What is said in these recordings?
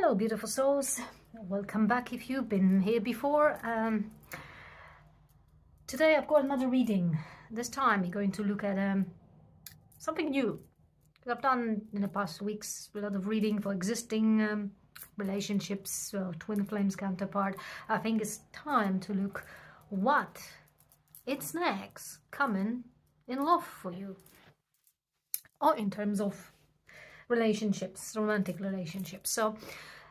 Hello beautiful souls, welcome back if you've been here before. Today I've got another reading. This time we're going to look at something new. I've done in the past weeks a lot of reading for existing relationships, twin flames counterpart. I think it's time to look what it's next coming in love for you, or in terms of relationships, romantic relationships. So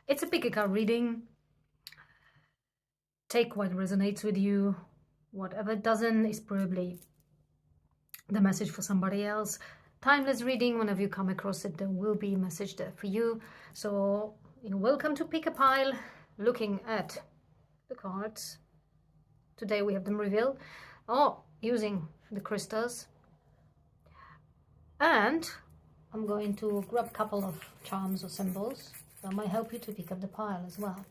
it's a pick a card reading. Take what resonates with you. Whatever doesn't is probably the message for somebody else. Timeless reading. Whenever you come across it, there will be a message there for you. So you're welcome to pick a pile, looking at the cards. Today we have them revealed, or using the crystals. And I'm going to grab a couple of charms or symbols that might help you to pick up the pile as well.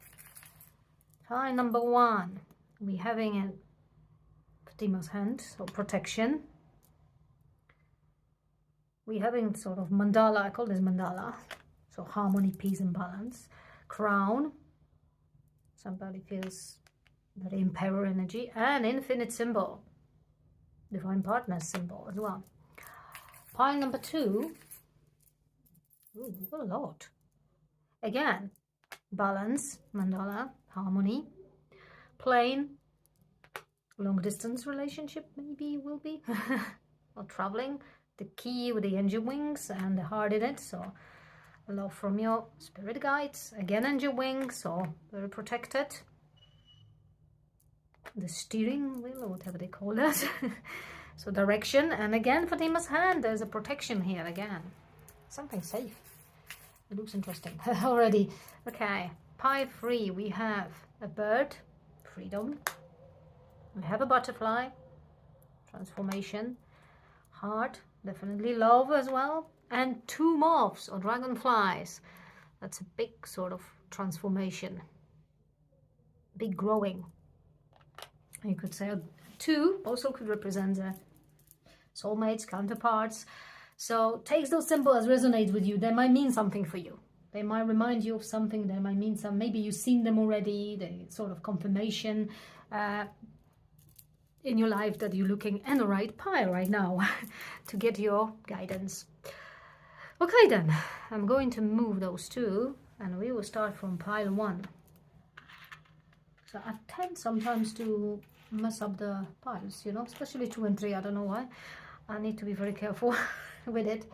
Pile number one, we're having a Fatima's hand, so protection. We're having sort of mandala, I call this mandala, so harmony, peace and balance. Crown, somebody feels very empower energy, and infinite symbol, divine partner symbol as well. Pile number two, ooh, we've got a lot. Again, balance, mandala, harmony, plane, long distance relationship maybe will be, or traveling, the key with the angel wings and the heart in it, so love from your spirit guides. Again, angel wings, so very protected. The steering wheel, or whatever they call that. So direction, and again Fatima's hand, there's a protection here again. Something safe. It looks interesting already. Okay, pile three, we have a bird, freedom. We have a butterfly, transformation. Heart, definitely love as well. And two moths or dragonflies. That's a big sort of transformation. Big growing. You could say two also could represent soulmates, counterparts. So takes those symbols as resonates with you. They might mean something for you. They might remind you of something. They might mean some. Maybe you've seen them already. They sort of confirmation in your life that you're looking in the right pile right now to get your guidance. Okay then, I'm going to move those two, and we will start from pile one. So I tend sometimes to mess up the piles, you know, especially 2 and 3. I don't know why. I need to be very careful with it.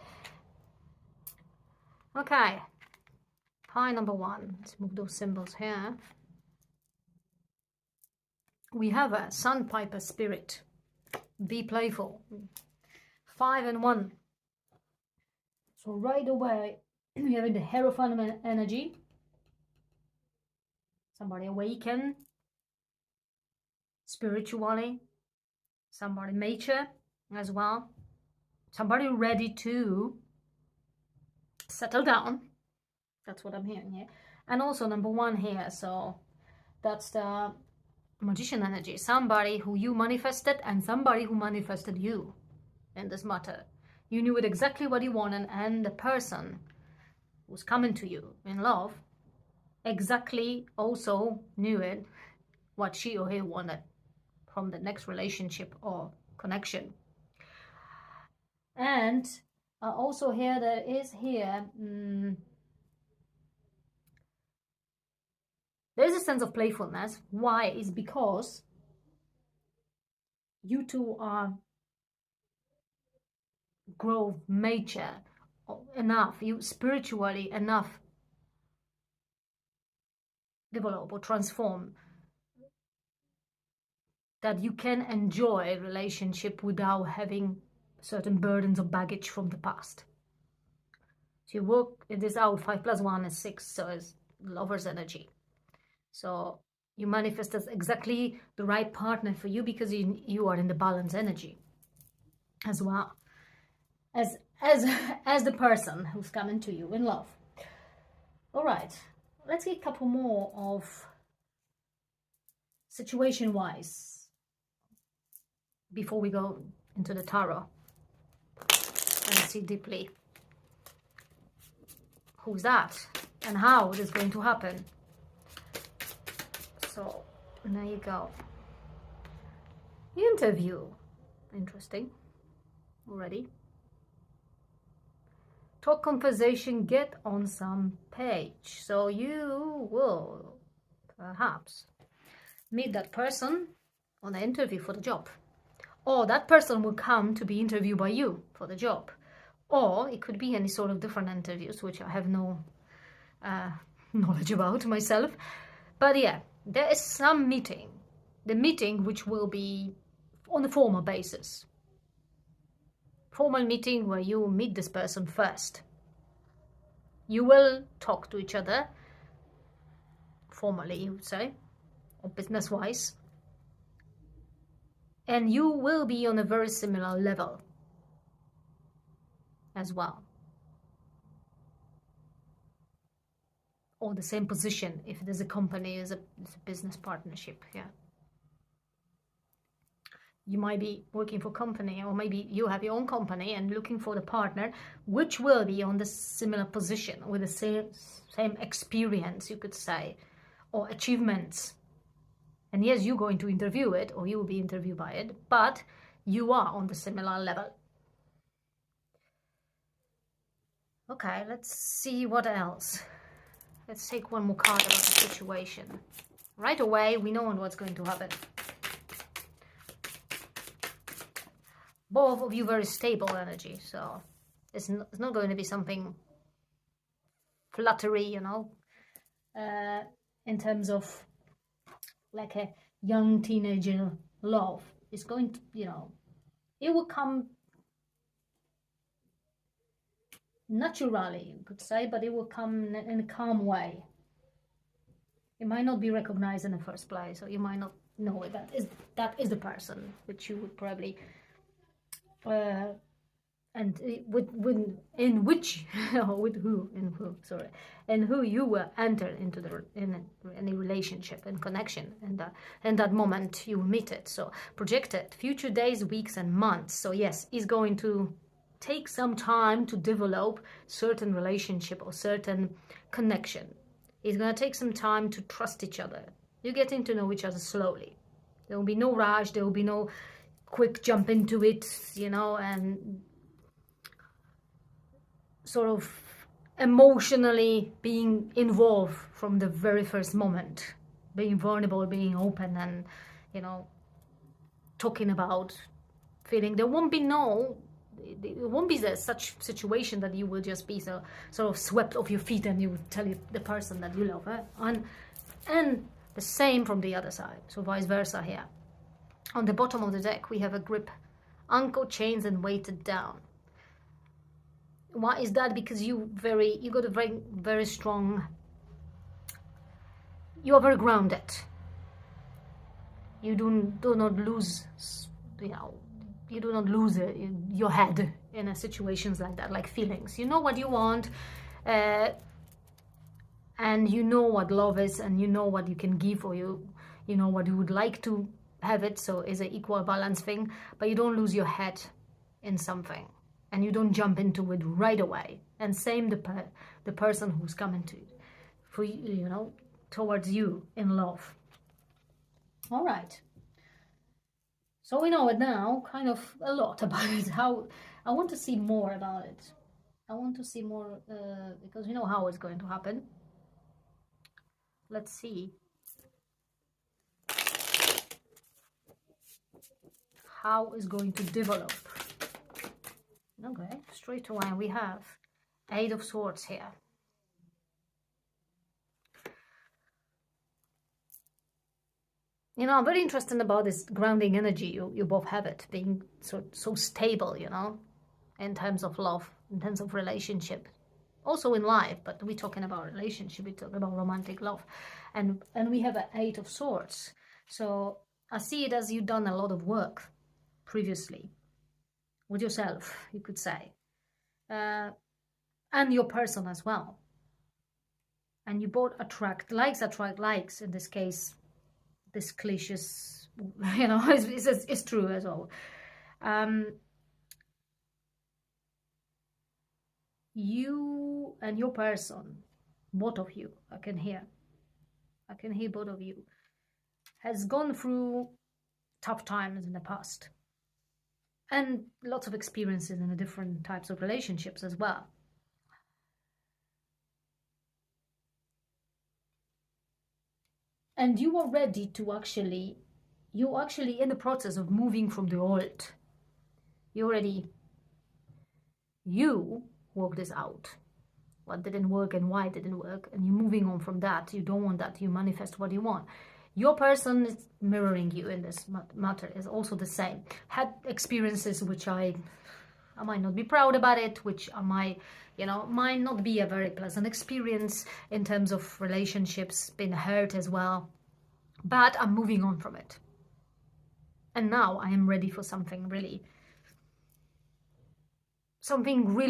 Okay, pile number one. Let's move those symbols here. We have a sandpiper spirit. Be playful. 5 and 1. So right away, we have the Hierophant energy. Somebody awaken spiritually. Somebody mature as well. Somebody ready to settle down. That's what I'm hearing here. And also number one here. So that's the Magician energy. Somebody who you manifested and somebody who manifested you in this matter. You knew it exactly what you wanted, and the person who's coming to you in love exactly also knew it, what she or he wanted from the next relationship or connection. And also here, there is here, there's a sense of playfulness. Why? Is because you two are grow, mature enough, you spiritually enough develop or transform that you can enjoy a relationship without having certain burdens or baggage from the past. So you work this out. 5 + 1 is 6, so it's lover's energy. So you manifest as exactly the right partner for you because you are in the balance energy as well as the person who's coming to you in love. All right, let's get a couple more of situation wise before we go into the tarot and see deeply. Who's that? and how it is going to happen. So there you go. Interview. Interesting already. Talk, conversation, get on some page. So you will perhaps meet that person on the interview for the job, or that person will come to be interviewed by you for the job, or it could be any sort of different interviews which I have no knowledge about myself. But yeah, there is some meeting, the meeting which will be on a formal basis, formal meeting where you meet this person first. You will talk to each other formally, you would say, or business-wise, and you will be on a very similar level as well, or the same position if there's a company, is a business partnership. Yeah, you might be working for a company, or maybe you have your own company and looking for the partner which will be on the similar position with the same experience, you could say, or achievements. And yes, you're going to interview it, or you will be interviewed by it, but you are on the similar level. Okay, let's see what else. Let's take one more card about the situation. Right away, we know what's going to happen. Both of you very stable energy, so it's not going to be something fluttery, you know, in terms of like a young teenager love. It's going to, you know, it will come naturally, you could say, but it will come in a calm way. It might not be recognized in the first place, or you might not know it. That is the person which you would probably and in which with who and who you will enter into in any relationship and connection, and in that moment you will meet it. So projected future days, weeks and months. So yes, it's going to take some time to develop certain relationship or certain connection. It's going to take some time to trust each other. You're getting to know each other slowly. There will be no rush, there will be no quick jump into it, you know, and sort of emotionally being involved from the very first moment, being vulnerable, being open, and, you know, talking about feeling. There won't be such situation that you will just be so sort of swept off your feet and you will tell the person that you love her, and the same from the other side, so vice versa here. On the bottom of the deck we have a grip, ankle chains and weighted down. Why is that? Because you got a very strong, you are very grounded. You do not lose, you know, you do not lose your head in situations like that, like feelings. You know what you want, and you know what love is, and you know what you can give, or you know what you would like to have it. So it's an equal balance thing, but you don't lose your head in something, and you don't jump into it right away. And same the person who's coming to for you know, towards you in love. All right. So we know it now, kind of a lot about it. How I want to see more about it. I want to see more because we know how it's going to happen. Let's see how it's going to develop. Okay, straight away we have Eight of Swords here. You know, I'm very interested about this grounding energy. You both have it, being so stable, you know, in terms of love, in terms of relationship, also in life. But we're talking about relationship, we're talking about romantic love, and we have an Eight of Swords. So I see it as you've done a lot of work previously with yourself, you could say, and your person as well. And you both attract likes in this case. This cliches, you know, it's true as well. You and your person both of you, I can hear both of you, has gone through tough times in the past. And lots of experiences in the different types of relationships as well. And you are ready to you're actually in the process of moving from the old. You work this out. What didn't work and why it didn't work. And you're moving on from that. You don't want that. You manifest what you want. Your person is mirroring you in this matter is also the same. Had experiences which I might not be proud about it, which I might not be a very pleasant experience in terms of relationships, been hurt as well. But I'm moving on from it. And now I am ready for something really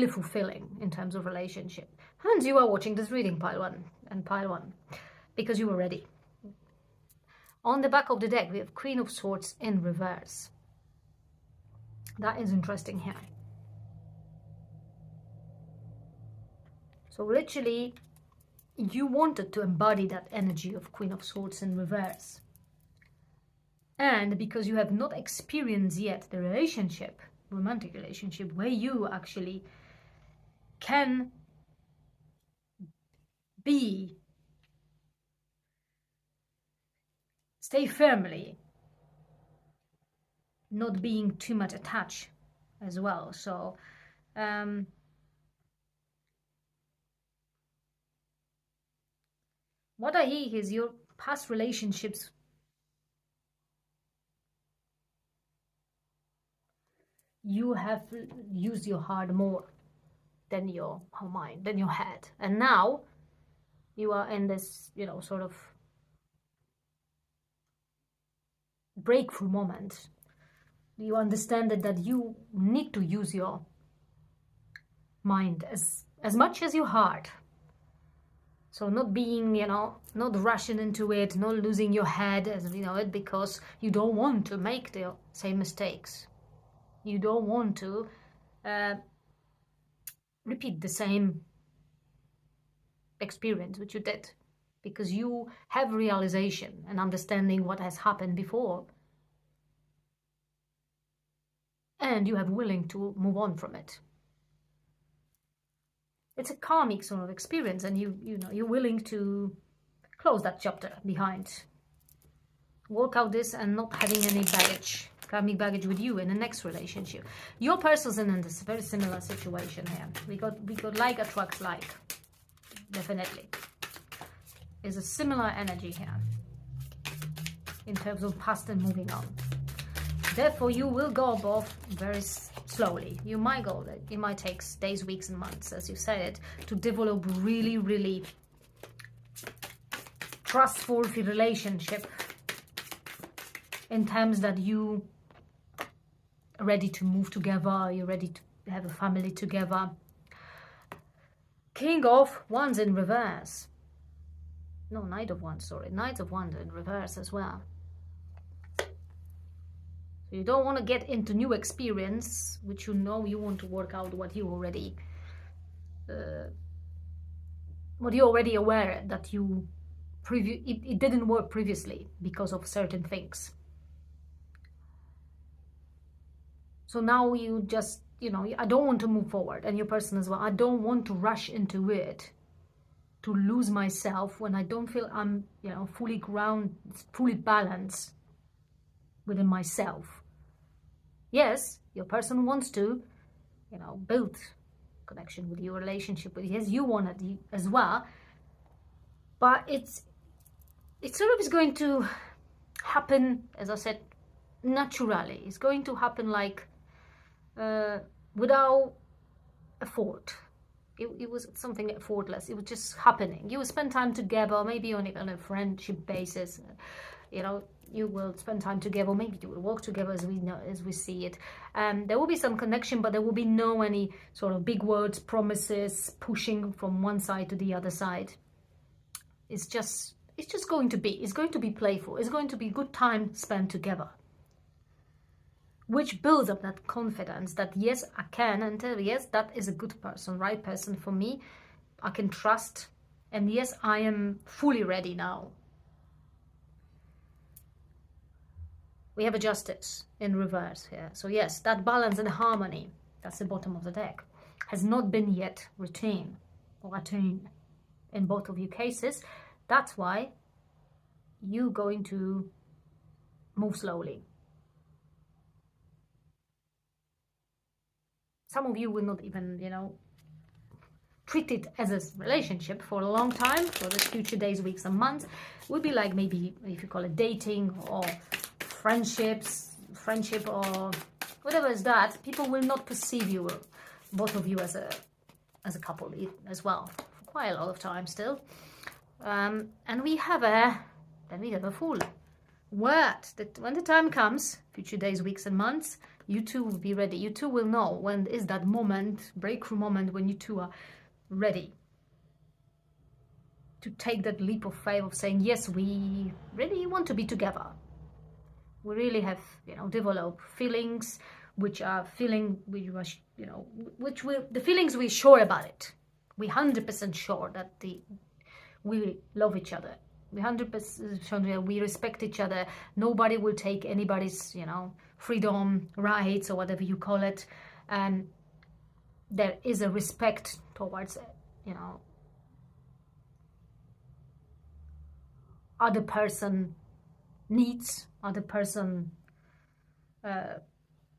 fulfilling in terms of relationship. And you are watching this reading, pile one, because you are ready. On the back of the deck, we have Queen of Swords in reverse. That is interesting here. So literally, you wanted to embody that energy of Queen of Swords in reverse. And because you have not experienced yet the romantic relationship, where you actually can stay firmly, not being too much attached as well. So what I hear is your past relationships you have used your heart more than your mind, than your head. And now you are in this, sort of breakthrough moment. You understand that you need to use your mind as much as your heart. So not being, not rushing into it, not losing your head as it, because you don't want to make the same mistakes. You don't want to repeat the same experience which you did, because you have realization and understanding what has happened before, and you have willing to move on from it. It's a karmic sort of experience, and you're willing to close that chapter behind, work out this, and not having any karmic baggage with you in the next relationship. Your person's in this very similar situation here. We got like attracts like. Definitely is a similar energy here in terms of past and moving on. Therefore, you will go above very slowly. It might take days, weeks and months, as you said, to develop really trustful relationship, in terms that you are ready to move together, you're ready to have a family together. King of Wands in reverse. No, Knight of Wands, sorry. Knight of Wands in reverse as well. So you don't want to get into new experience, which you want to work out what you're already aware that it didn't work previously because of certain things. So now you just, I don't want to move forward, and your person as well. I don't want to rush into it to lose myself when I don't feel I'm, fully grounded, fully balanced within myself. Yes, your person wants to, build connection with your relationship with you. Yes, you want it as well. But it sort of is going to happen, as I said, naturally. It's going to happen like without effort. It was something effortless. It was just happening. You will spend time together, maybe on a friendship basis. You will spend time together. Maybe you will work together, as we see it. There will be some connection, but there will be no any sort of big words, promises, pushing from one side to the other side. It's just going to be. It's going to be playful. It's going to be good time spent together, which builds up that confidence that yes, I can, and yes, that is a good person, right person for me. I can trust And yes, I am fully ready now. We have a justice in reverse here. So yes, that balance and harmony, that's the bottom of the deck, has not been yet retained or attained in both of your cases. That's why you're going to move slowly. Some of you will not even, you know, treat it as a relationship for a long time, for the future days, weeks and months. It would be like, maybe if you call it dating or friendship or whatever is that. People will not perceive you, both of you, as a couple as well, for quite a lot of time still. And we have a Fool. Word that when the time comes, future days, weeks and months, you two will be ready. You two will know when is that moment, breakthrough moment, when you two are ready to take that leap of faith of saying, yes, we really want to be together. We really have, you know, developed feelings, which are the feelings we're sure about it. We're 100% sure that we love each other. We're 100% sure we respect each other. Nobody will take anybody's, you know, freedom, rights, or whatever you call it. And there is a respect towards, you know, other person needs, other person,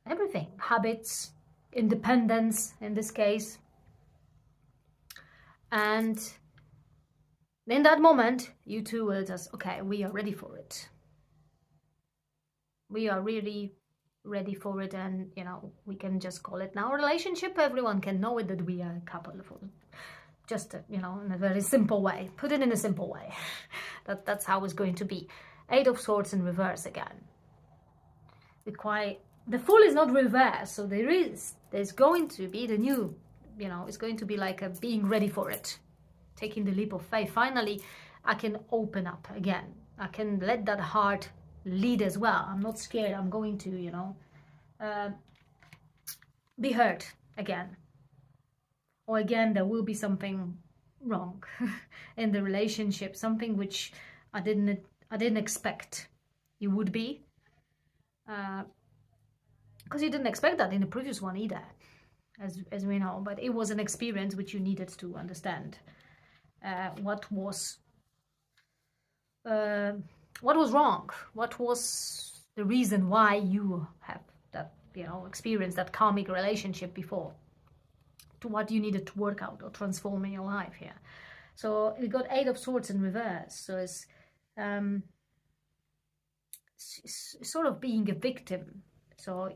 everything, habits, independence in this case. And in that moment, you two will just, okay, we are ready for it. We are really ready for it, and, you know, we can just call it now a relationship. Everyone can know it, that we are a couple of, just, you know, in a very simple way. Put it in a simple way. That's how it's going to be. Eight of Swords in reverse again. The Fool is not reverse, so there's going to be the new, you know, it's going to be like a being ready for it, taking the leap of faith. Finally, I can open up again. I can let that heart lead as well. I'm not scared. I'm going to, you know, be hurt again. Or again, there will be something wrong in the relationship, something which I didn't expect you would be. Because you didn't expect that in the previous one either, as we know. But it was an experience which you needed to understand what was wrong, what was the reason why you have that, you know, experience that karmic relationship before, to what you needed to work out or transform in your life here. So we got Eight of Swords in reverse. So it's sort of being a victim. So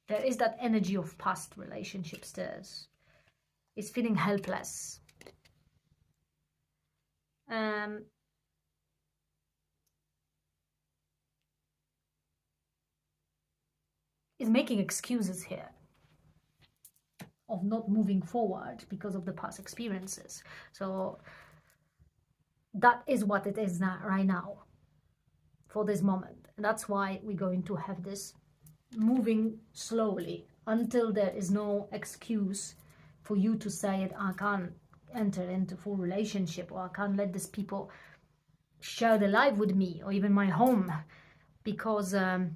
there is that energy of past relationships there. It's feeling helpless. Is making excuses here of not moving forward because of the past experiences. So that is what it is now, right now, for this moment. And that's why we're going to have this moving slowly until there is no excuse for you to say it, I can't enter into full relationship, or I can't let these people share their life with me, or even my home, because I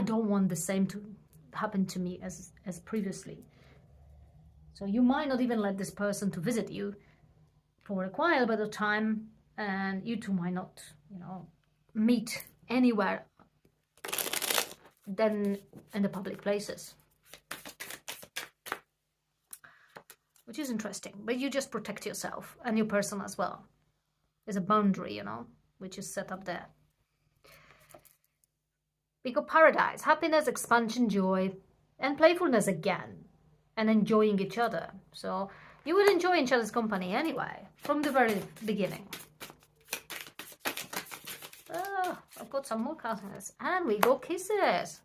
don't want the same to happen to me as previously. So you might not even let this person to visit you for a while bit of time, and you two might not, you know, meet anywhere than in the public places, which is interesting. But you just protect yourself and your person as well. There's a boundary, you know, which is set up there. We got Paradise, happiness, expansion, joy, and playfulness again, and enjoying each other. So you will enjoy each other's company anyway, from the very beginning. Oh, I've got some more cards. And we got Kisses.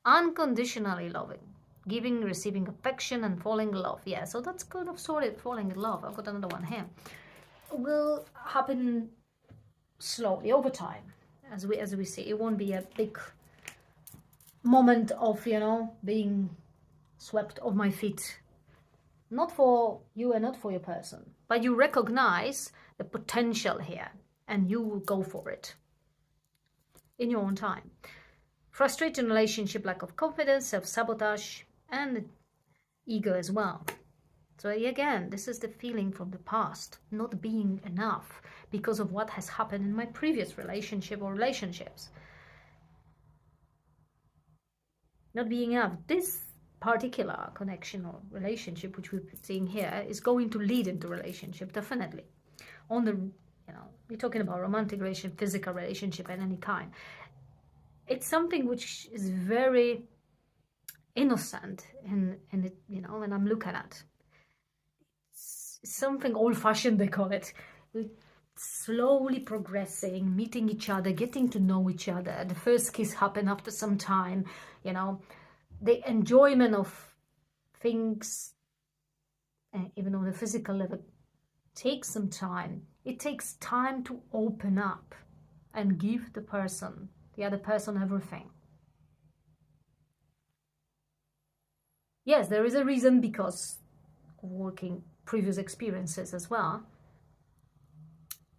Unconditionally loving, giving, receiving affection, and falling in love. Yeah, so that's kind of sort of falling in love. I've got another one here. Will happen slowly over time, as we see. It won't be a big moment of, you know, being swept off my feet. Not for you and not for your person. but you recognize the potential here and you will go for it in your own time. Frustrating relationship, lack of confidence, self-sabotage, and ego as well. So again, this is the feeling from the past, not being enough because of what has happened in my previous relationship or relationships. Not being enough. This particular connection or relationship, which we're seeing here, is going to lead into relationship, definitely. On the, we're talking about romantic relationship, physical relationship, and any kind. It's something which is very innocent in it, when I'm looking at. It's something old-fashioned, they call it. Slowly progressing, meeting each other, getting to know each other. The first kiss happened after some time, the enjoyment of things, even on the physical level, takes some time. It takes time to open up and give the other person everything. Yes, there is a reason because of working previous experiences as well.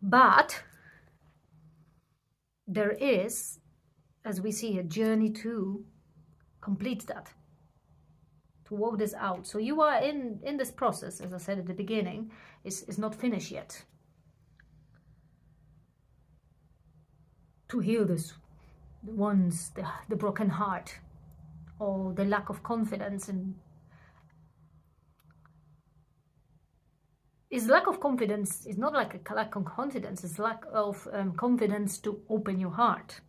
But there is, as we see, a journey to complete that, to work this out. So you are in this process, as I said at the beginning, is not finished yet. To heal this, the broken heart, or the lack of confidence, and is lack of confidence is not like a lack of confidence, it's lack of confidence to open your heart.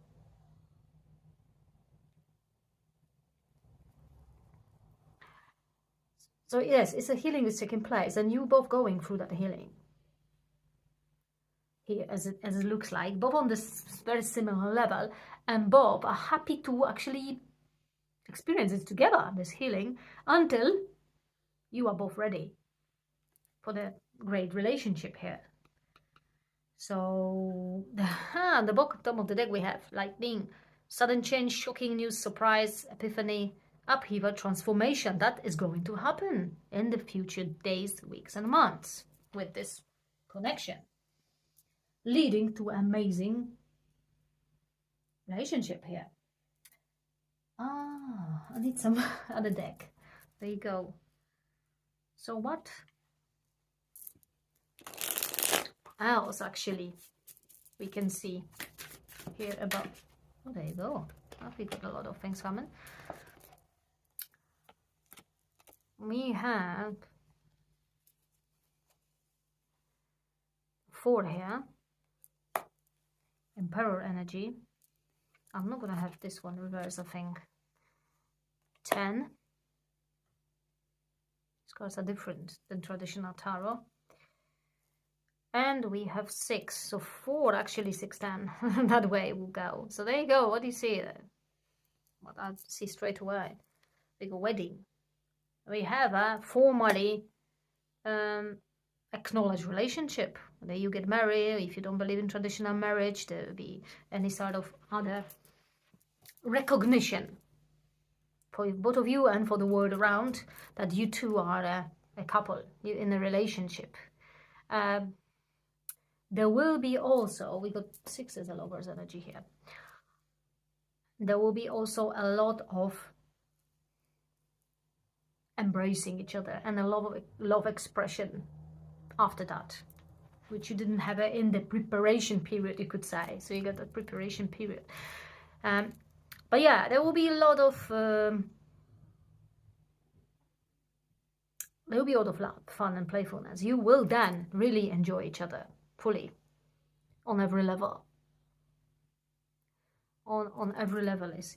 So yes, it's a healing that's taking place, and you both going through that healing here, as it looks like, both on this very similar level, and both are happy to actually experience it together, this healing, until you are both ready for the great relationship here. So the bottom of the deck we have lightning, sudden change, shocking news, surprise, epiphany, upheaval, transformation. That is going to happen in the future days, weeks, and months with this connection, leading to amazing relationship here. I need some other deck. There you go. So what else actually we can see here about, oh, there you go. We got a lot of things coming. We have 4 here, Emperor energy. I'm not gonna have this one reverse, I think. 10. These cards are different than traditional tarot. And we have 6, so 4 actually 6, 10. That way we'll go. So there you go. What do you see there? What I see straight away. Big wedding. We have a formally acknowledged relationship. Whether you get married, if you don't believe in traditional marriage, there will be any sort of other recognition for both of you and for the world around that you two are a couple, you're in a relationship. There will be also, we got 6 as a lover's energy here. There will be also a lot of embracing each other and a lot of love expression after that, which you didn't have in the preparation period, you could say. So you got the preparation period. But yeah, there will be a lot of love, fun and playfulness. You will then really enjoy each other fully on every level. On every level, it's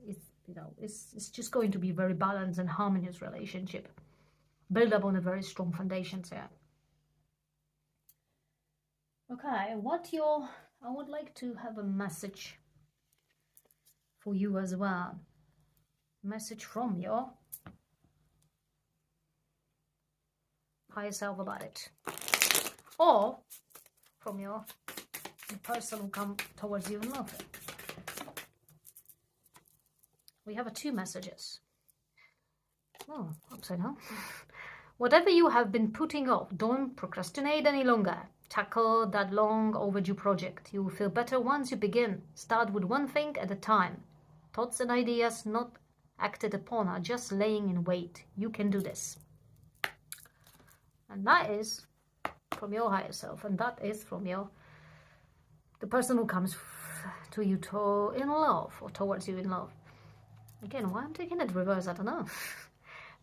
just going to be very balanced and harmonious relationship, build up on a very strong foundations here. Okay, I would like to have a message for you as well. Message from your higher self about it, or from the person who come towards you in love. We have 2 messages. Oh, upside down. Whatever you have been putting off, don't procrastinate any longer. Tackle that long overdue project. You will feel better once you begin. Start with one thing at a time. Thoughts and ideas not acted upon are just laying in wait. You can do this. And that is from your higher self, and that is from the person who comes to you in love, or towards you in love. Again, why I'm taking it reverse, I don't know.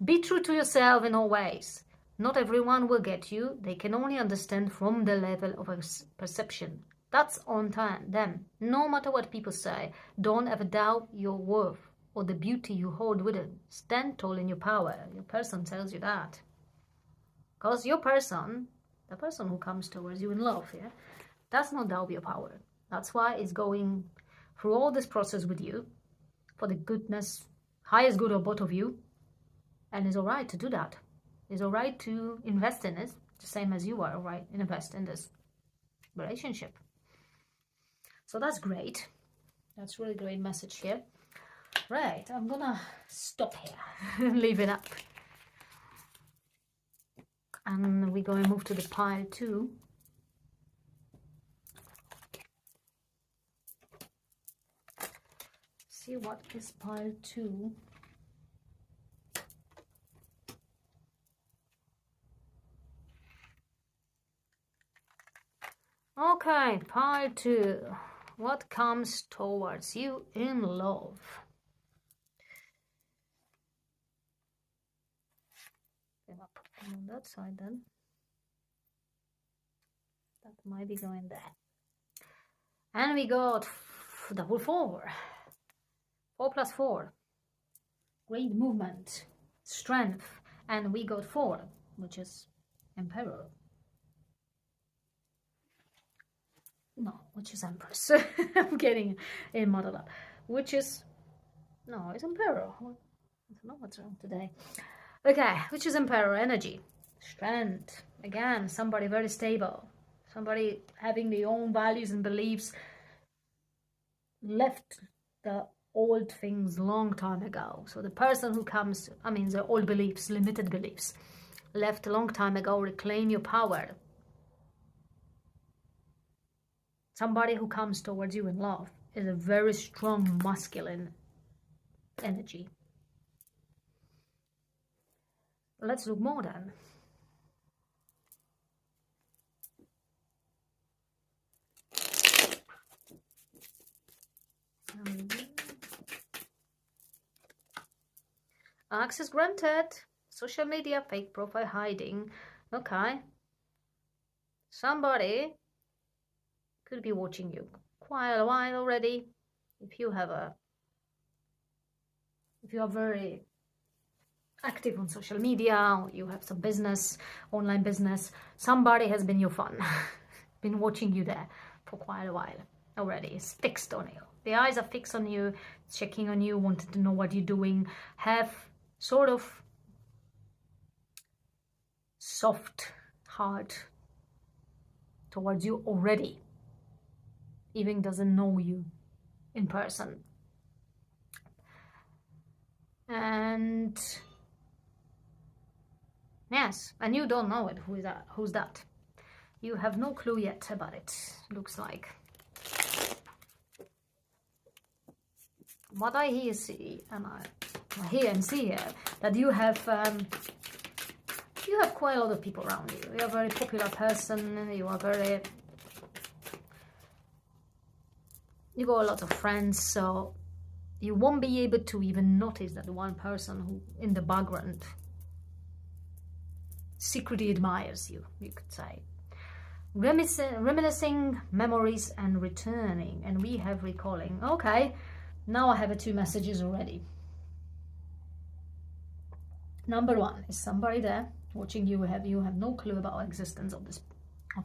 Be true to yourself in all ways. Not everyone will get you. They can only understand from the level of perception. That's on them. No matter what people say, don't ever doubt your worth or the beauty you hold within. Stand tall in your power. Your person tells you that. Because your person, the person who comes towards you in love, yeah, does not doubt your power. That's why it's going through all this process with you for the goodness, highest good of both of you. And it's all right to do that. It's all right to invest in it, the same as you are all right to invest in this relationship. So that's great. That's really great message here. Right, I'm gonna stop here and leave it up. And we're going to move to the pile 2. See what is pile 2. Okay, pile 2. What comes towards you in love? Okay, I'll put them on that side then. That might be going there. And we got double 4. 4 plus 4. Great movement, strength. And we got 4, which is Emperor. No, which is Empress. I'm getting it muddled up. Which is, no, it's Emperor. I don't know what's wrong today. Okay, which is Emperor energy. Strength. Again, somebody very stable. Somebody having their own values and beliefs. Left the old things long time ago. So the person who comes, I mean the old beliefs, limited beliefs, left a long time ago. Reclaim your power. Somebody who comes towards you in love is a very strong masculine energy. Let's look more then. Access granted. Social media, fake profile hiding. Okay. Somebody could be watching you quite a while already. If you are very active on social media, or you have some business, online business, somebody has been your fun, been watching you there for quite a while already. It's fixed on you. The eyes are fixed on you, checking on you, wanted to know what you're doing, have sort of soft heart towards you already, even doesn't know you in person. And yes, and you don't know it. Who's that? You have no clue yet about it, looks like. What I hear and see here, that you have quite a lot of people around you. You're a very popular person. You got a lot of friends, so you won't be able to even notice that one person who in the background secretly admires you, you could say. Reminiscing memories and returning, and we have recalling. Okay, now I have 2 messages already. Number 1 is somebody there watching you. You have no clue about the existence of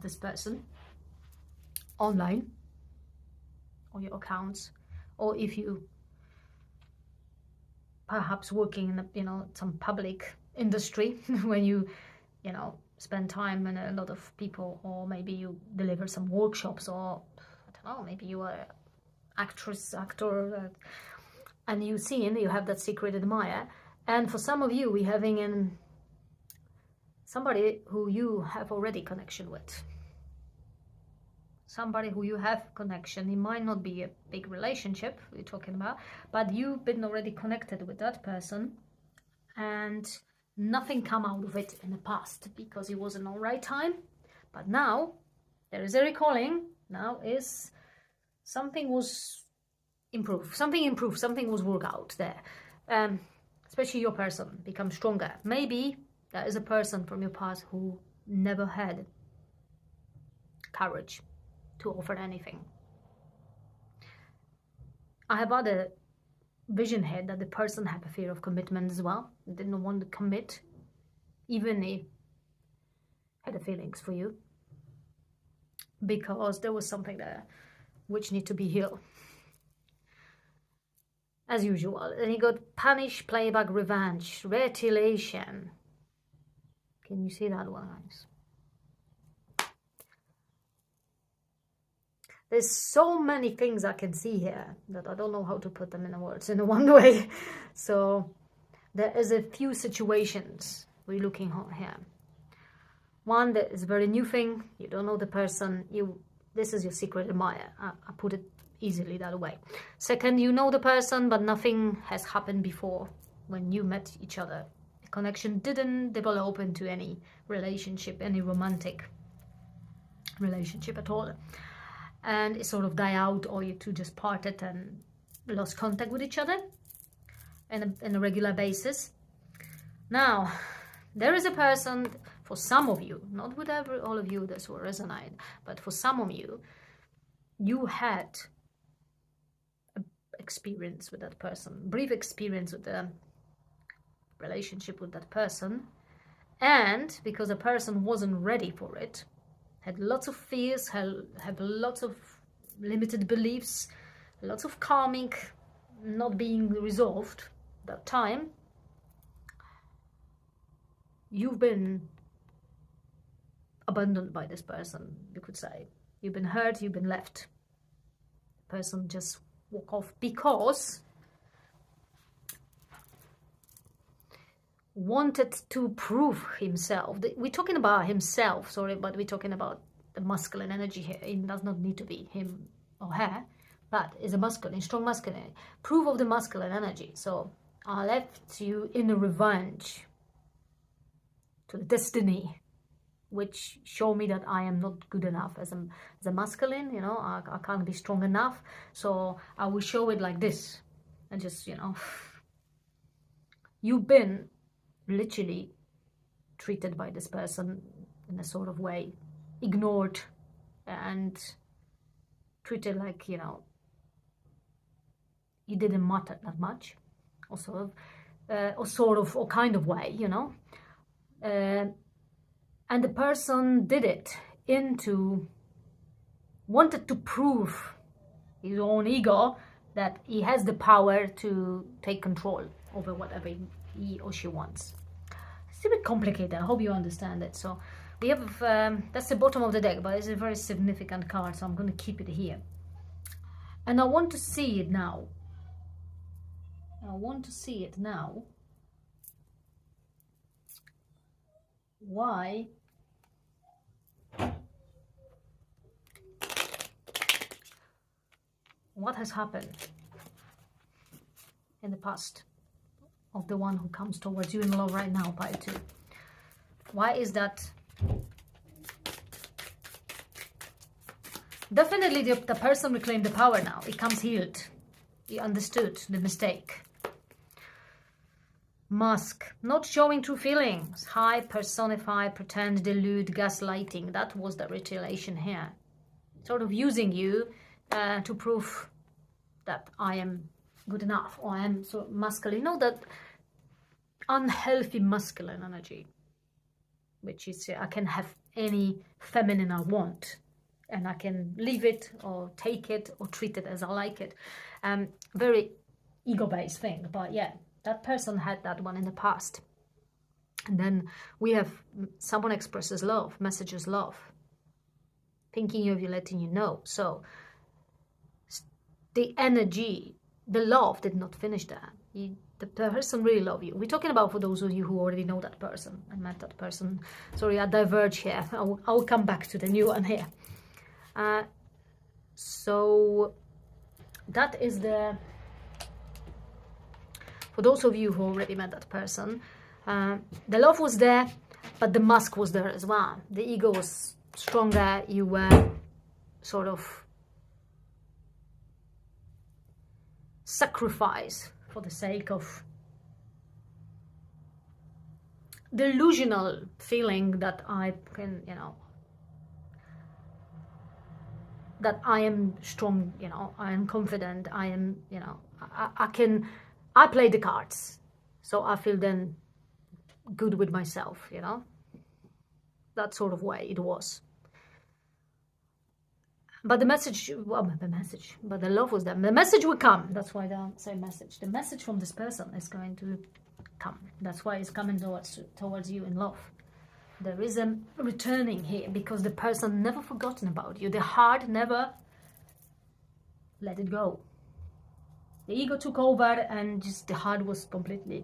this person online, or your accounts, or if you perhaps working in some public industry when you spend time and a lot of people, or maybe you deliver some workshops, or I don't know, maybe you are an actor, and you have that secret admirer. And for some of you, we're having somebody who you have already connection with. Somebody who you have connection. It might not be a big relationship we're talking about, but you've been already connected with that person, and nothing come out of it in the past because it wasn't all right time. But now there is a recalling. Now is something was improved. Something was worked out there. Especially your person becomes stronger. Maybe there is a person from your past who never had courage to offer anything. I have other vision here that the person had a fear of commitment as well. They didn't want to commit, even if had the feelings for you, because there was something there which need to be healed. As usual. And you got punish, playback, revenge, retaliation. Can you see that one, guys? There's so many things I can see here that I don't know how to put them in the words in one way. So there is a few situations we're looking at here. One that is a very new thing. You don't know the person. This is your secret admirer. I put it easily that way. Second, you know the person, but nothing has happened before when you met each other. The connection didn't develop into any relationship, any romantic relationship at all. And it sort of died out, or you two just parted and lost contact with each other on a regular basis. Now, there is a person, for some of you, not with all of you this will resonate, but for some of you, you had experience with that person, brief experience with the relationship with that person, and because a person wasn't ready for it, had lots of fears, have lots of limited beliefs, lots of karmic not being resolved that time, you've been abandoned by this person, you could say. You've been hurt, you've been left. The person just walk off because wanted to prove himself. We're talking about himself, sorry, but we're talking about the masculine energy here. It does not need to be him or her, but it's a masculine, strong masculine. Proof of the masculine energy. So I left you in a revenge to the destiny, which show me that I am not good enough as a masculine, you know, I can't be strong enough. So I will show it like this. And just, you know, you've been literally treated by this person in a sort of way, ignored and treated like, you know, you didn't matter that much, or kind of way, you know. And the person did it wanted to prove his own ego that he has the power to take control over whatever he or she wants. It's a bit complicated. I hope you understand it. So we have, that's the bottom of the deck, but it's a very significant card, so I'm going to keep it here. And I want to see it now. Why? What has happened in the past of the one who comes towards you in love right now, pile 2? Why is that? Definitely the person reclaimed the power now. It comes healed. He understood the mistake. Mask. Not showing true feelings. Hide, personify, pretend, delude, gaslighting. That was the retaliation here. Sort of using you to prove that I am good enough, or I am so masculine. You know, that unhealthy masculine energy, which is I can have any feminine I want, and I can leave it or take it or treat it as I like it. Very ego-based thing, but yeah, that person had that one in the past. And then we have someone expresses love, messages love, thinking of you, letting you know. So the energy the love did not finish there. The person really love you. We're talking about for those of you who already know that person and met that person. Sorry, I diverge here. I'll come back to the new one here. So that is for those of you who already met that person, the love was there, but the mask was there as well. The ego was stronger. You were sort of sacrifice for the sake of delusional feeling that I can, that I am strong, I am confident, I am, I play the cards, so I feel then good with myself, that sort of way it was. But the message, but the love was there. The message will come. That's why I say message. The message from this person is going to come. That's why it's coming towards you in love. There is a returning here because the person never forgotten about you. The heart never let it go. The ego took over and just the heart was completely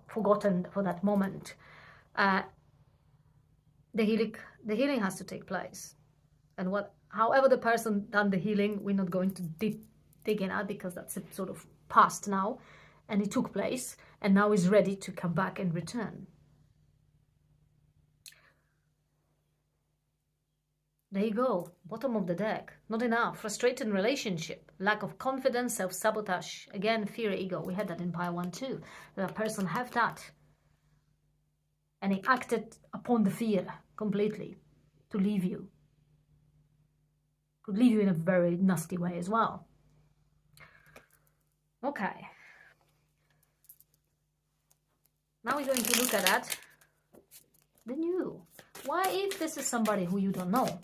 forgotten for that moment. The healing has to take place. And however the person done the healing, we're not going to dig in that because that's a sort of past now. And it took place and now is ready to come back and return. There you go, bottom of the deck. Not enough, frustrated relationship, lack of confidence, self-sabotage. Again, fear, ego. We had that in pile 1 too. The person have that. And he acted upon the fear completely to leave you. Could leave you in a very nasty way as well. Okay. Now we're going to look at that. The new. Why if this is somebody who you don't know?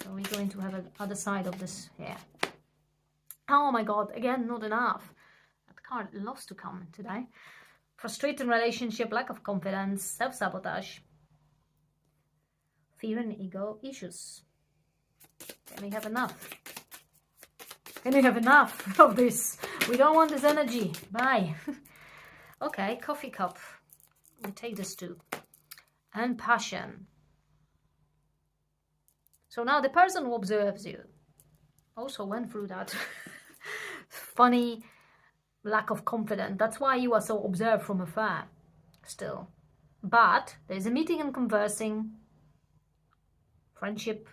So we're going to have the other side of this here. Oh my God, again, not enough. That card loves to come today. Frustrated relationship, lack of confidence, self-sabotage, fear and ego issues. Can we have enough? Can we have enough of this? We don't want this energy. Bye. Okay, coffee cup. We take this too. And passion. So now the person who observes you also went through that funny lack of confidence. That's why you are so observed from afar still. But there's a meeting and conversing, friendship,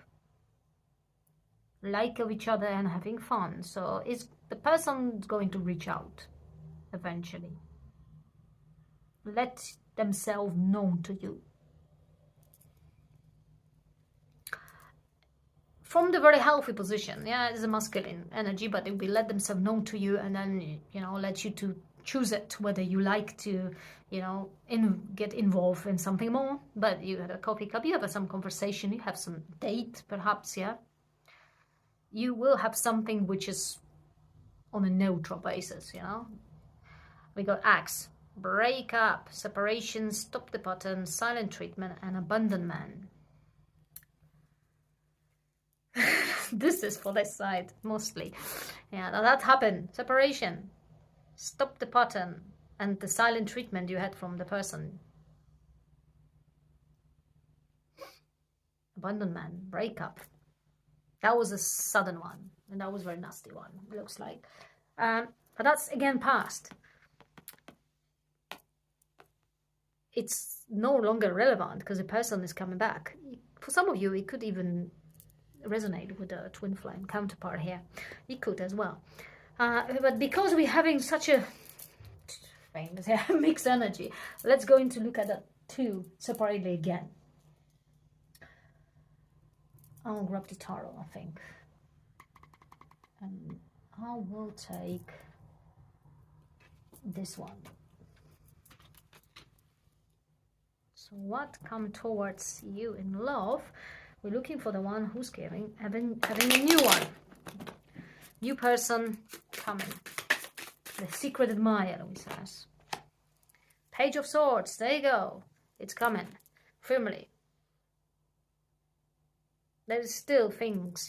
like of each other and having fun. So is the person going to reach out eventually? Let themselves known to you. From the very healthy position, yeah, it's a masculine energy, but it will let themselves known to you and then, let you to choose it, whether you like to, get involved in something more. But you had a coffee cup, you have some conversation, you have some date, perhaps, yeah. You will have something which is on a neutral basis, We got axe, break up, separation, stop the button, silent treatment, and abandonment. This is for this side, mostly. Yeah, now that happened. Separation, stop the button, and the silent treatment you had from the person. Abandonment, breakup. That was a sudden one, and that was a very nasty one, it looks like. But that's, again, past. It's no longer relevant because the person is coming back. For some of you, it could even resonate with the twin flame counterpart here. It could as well. But because we're having such a famous mixed energy, let's go into look at that two separately again. I'll grab the tarot, I think. And I will take this one. So what come towards you in love? We're looking for the one who's having a new one. New person coming. The secret admirer, we says. Page of Swords, there you go. It's coming. Firmly. There's still things,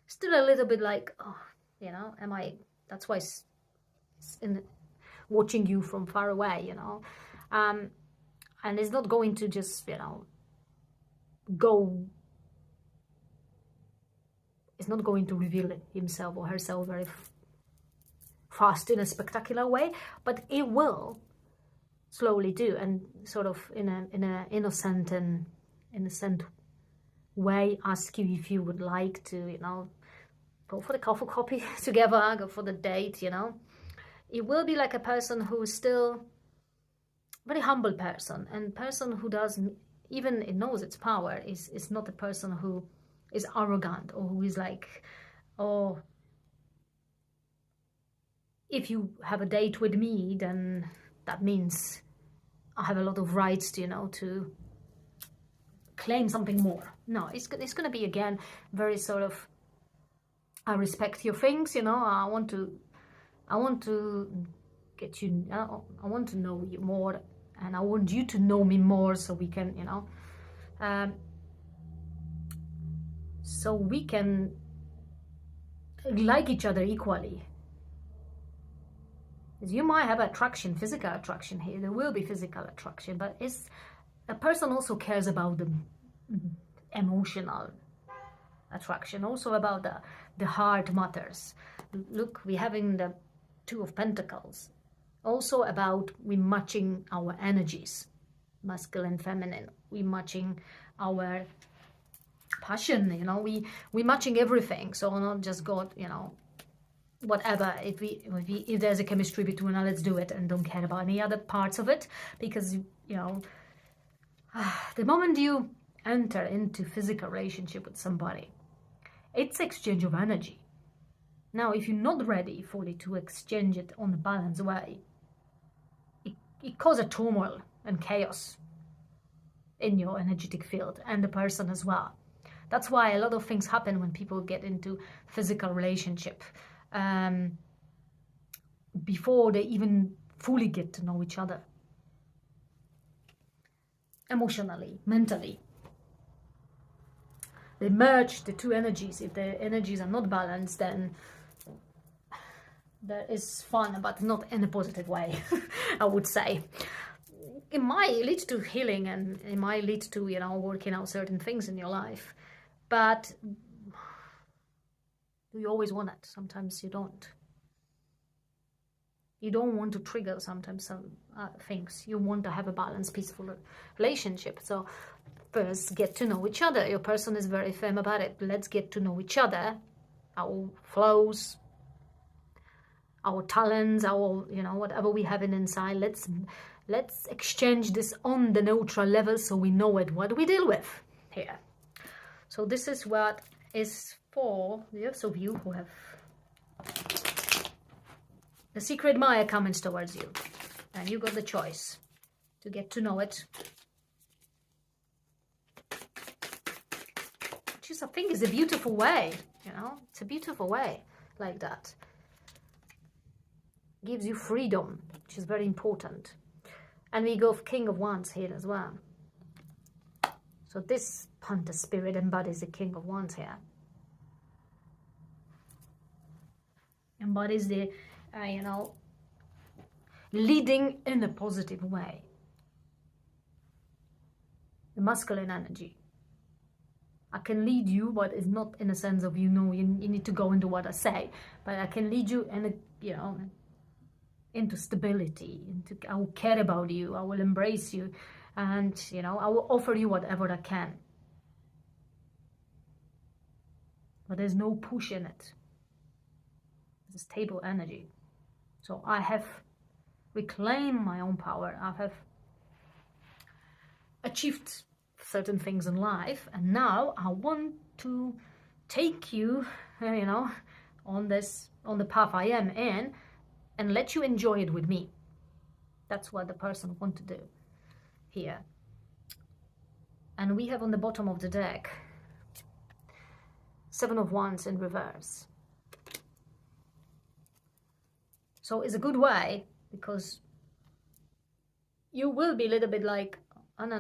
still a little bit like, am I That's why it's in watching you from far away, you know. And it's not going to just, you know, go, it's not going to reveal himself or herself very fast in a spectacular way, but it will slowly do, and sort of in a innocent and innocent way ask you if you would like to, you know, go for the coffee together, go for the date, you know. It will be like a person who is still very humble person, and person who does, even it knows its power, is not a person who is arrogant or who is like, oh, if you have a date with me, then that means I have a lot of rights to, you know, to claim something more. No, it's going to be, again, very sort of, I respect your things, you know, I want to get you, I want to know you more, and I want you to know me more, so we can, you know, so we can like each other equally. You might have attraction, physical attraction here. There will be physical attraction, but it's a person also cares about the emotional attraction, also about the heart matters. Look, we're having the Two of Pentacles, also about we matching our energies, masculine, feminine. We matching our passion, you know. We matching everything. So not just God, you know, whatever. If there's a chemistry between us, let's do it, and don't care about any other parts of it, because, you know, the moment you enter into physical relationship with somebody, it's exchange of energy. Now, if you're not ready fully to exchange it on a balanced way, it causes turmoil and chaos in your energetic field and the person as well. That's why a lot of things happen when people get into physical relationship, before they even fully get to know each other. Emotionally, mentally. They merge the two energies. If the energies are not balanced, then there is fun, but not in a positive way, I would say. It might lead to healing, and it might lead to, you know, working out certain things in your life. But do you always want it? Sometimes you don't. You don't want to trigger sometimes some things. You want to have a balanced, peaceful relationship. So first, get to know each other. Your person is very firm about it. Let's get to know each other, our flows, our talents, our, you know, whatever we have inside. Let's exchange this on the neutral level, so we know what we deal with here. So this is what is for those of you who have the secret Maya coming towards you, and you got the choice to get to know it, which is, I think, is a beautiful way, you know. It's a beautiful way like that. Gives you freedom, which is very important. And we go for King of Wands here as well. So this Panther spirit embodies the King of Wands here. Embodies the, you know, leading in a positive way. The masculine energy. I can lead you, but it's not in a sense of, you know, you need to go into what I say. But I can lead you in a, you know, into stability. I will care about you. I will embrace you. And, you know, I will offer you whatever I can. But there's no push in it. It's a stable energy. So I have reclaimed my own power. I have achieved certain things in life, and now I want to take you, you know, on the path I am in, and let you enjoy it with me. That's what the person wants to do here. And we have on the bottom of the deck Seven of Wands in reverse. So it's a good way, because you will be a little bit like, oh, no,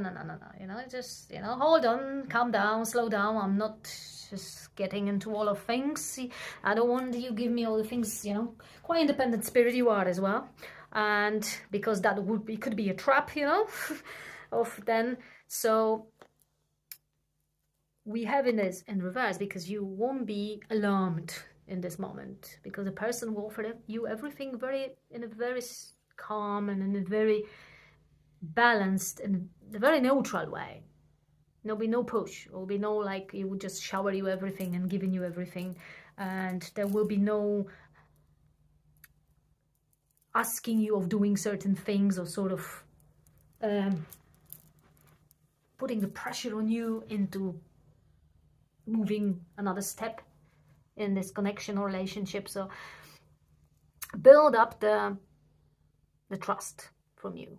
you know, just, you know, hold on, calm down, slow down. I'm not just getting into all of things. I don't want you give me all the things, you know, quite independent spirit you are as well. And because that would be, could be a trap, you know, of then. So we have in this in reverse, because you won't be alarmed in this moment, because the person will offer you everything in a very calm and in a very balanced and a very neutral way. There'll be no push. There'll be no like he would just shower you everything and giving you everything, and there will be no asking you of doing certain things, or sort of putting the pressure on you into moving another step in this connection or relationship. So build up the trust from you.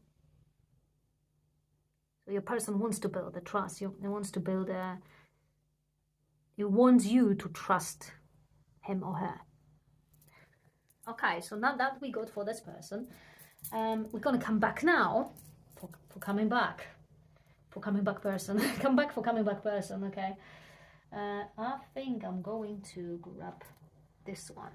So your person wants to build the trust. He wants to build he wants you to trust him or her. Okay, so now that we got for this person, we're gonna come back now for coming back. For coming back person. Come back for coming back person, okay. I think I'm going to grab this one.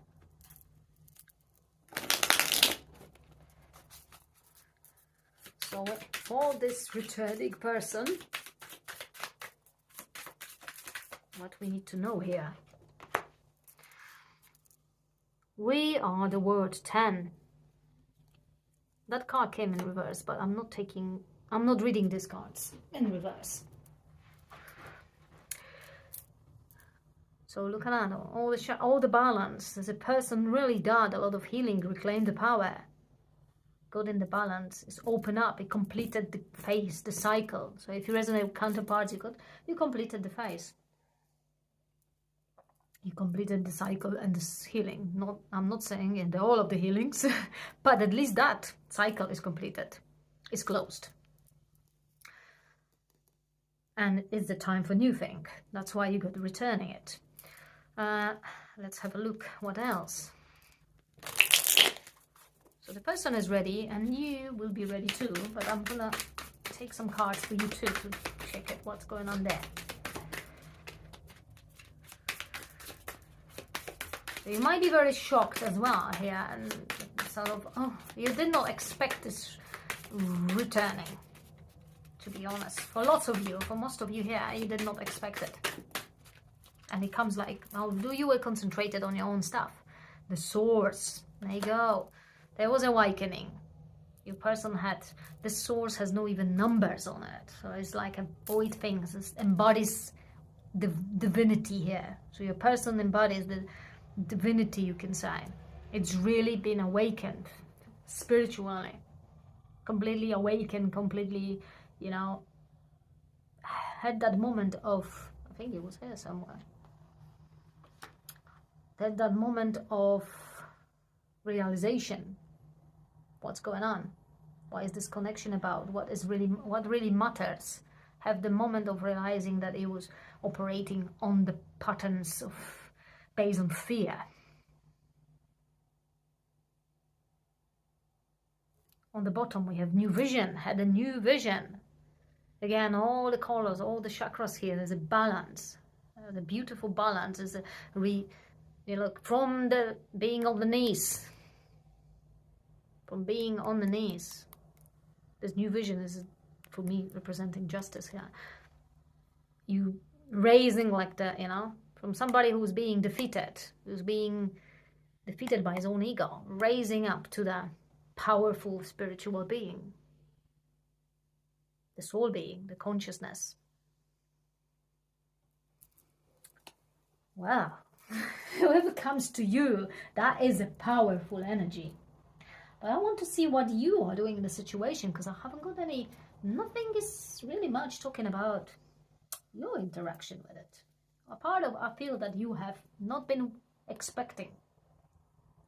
So for this returning person, what we need to know here. We are the word 10. That card came in reverse, but I'm not reading these cards in reverse. So look at that, all the balance. There's a person really did a lot of healing, reclaimed the power, got in the balance, it's open up, it completed the phase, the cycle. So if you resonate with counterparts, you completed the phase. You completed the cycle and this healing. I'm not saying in all of the healings, but at least that cycle is completed. It's closed. And it's the time for new thing. That's why you got returning it. Let's have a look. What else? So the person is ready, and you will be ready too. But I'm gonna take some cards for you too to check it. What's going on there? So you might be very shocked as well here, and sort of, oh, you did not expect this returning. To be honest, for lots of you, for most of you here, you did not expect it. And it comes like, how do you were concentrated on your own stuff? The source, there you go. There was awakening. Your person had, the source has no even numbers on it. So it's like a void thing. It embodies the divinity here. So your person embodies the divinity, you can say. It's really been awakened spiritually. Completely awakened, completely, you know, had that moment of, I think it was here somewhere. That moment of realization. What's going on? What is this connection about? What really matters? Have the moment of realizing that it was operating on the patterns of based on fear. On the bottom we have new vision, had a new vision. Again, all the colors, all the chakras here, there's a balance. The beautiful balance is you look from the being on the knees. From being on the knees. This new vision is, for me, representing justice here. You raising like the, you know, from somebody who's being defeated, who's being defeated by his own ego, raising up to the powerful spiritual being. The soul being, the consciousness. Wow. Whoever comes to you, that is a powerful energy. But I want to see what you are doing in the situation, because I haven't got nothing is really much talking about your interaction with it. I feel that you have not been expecting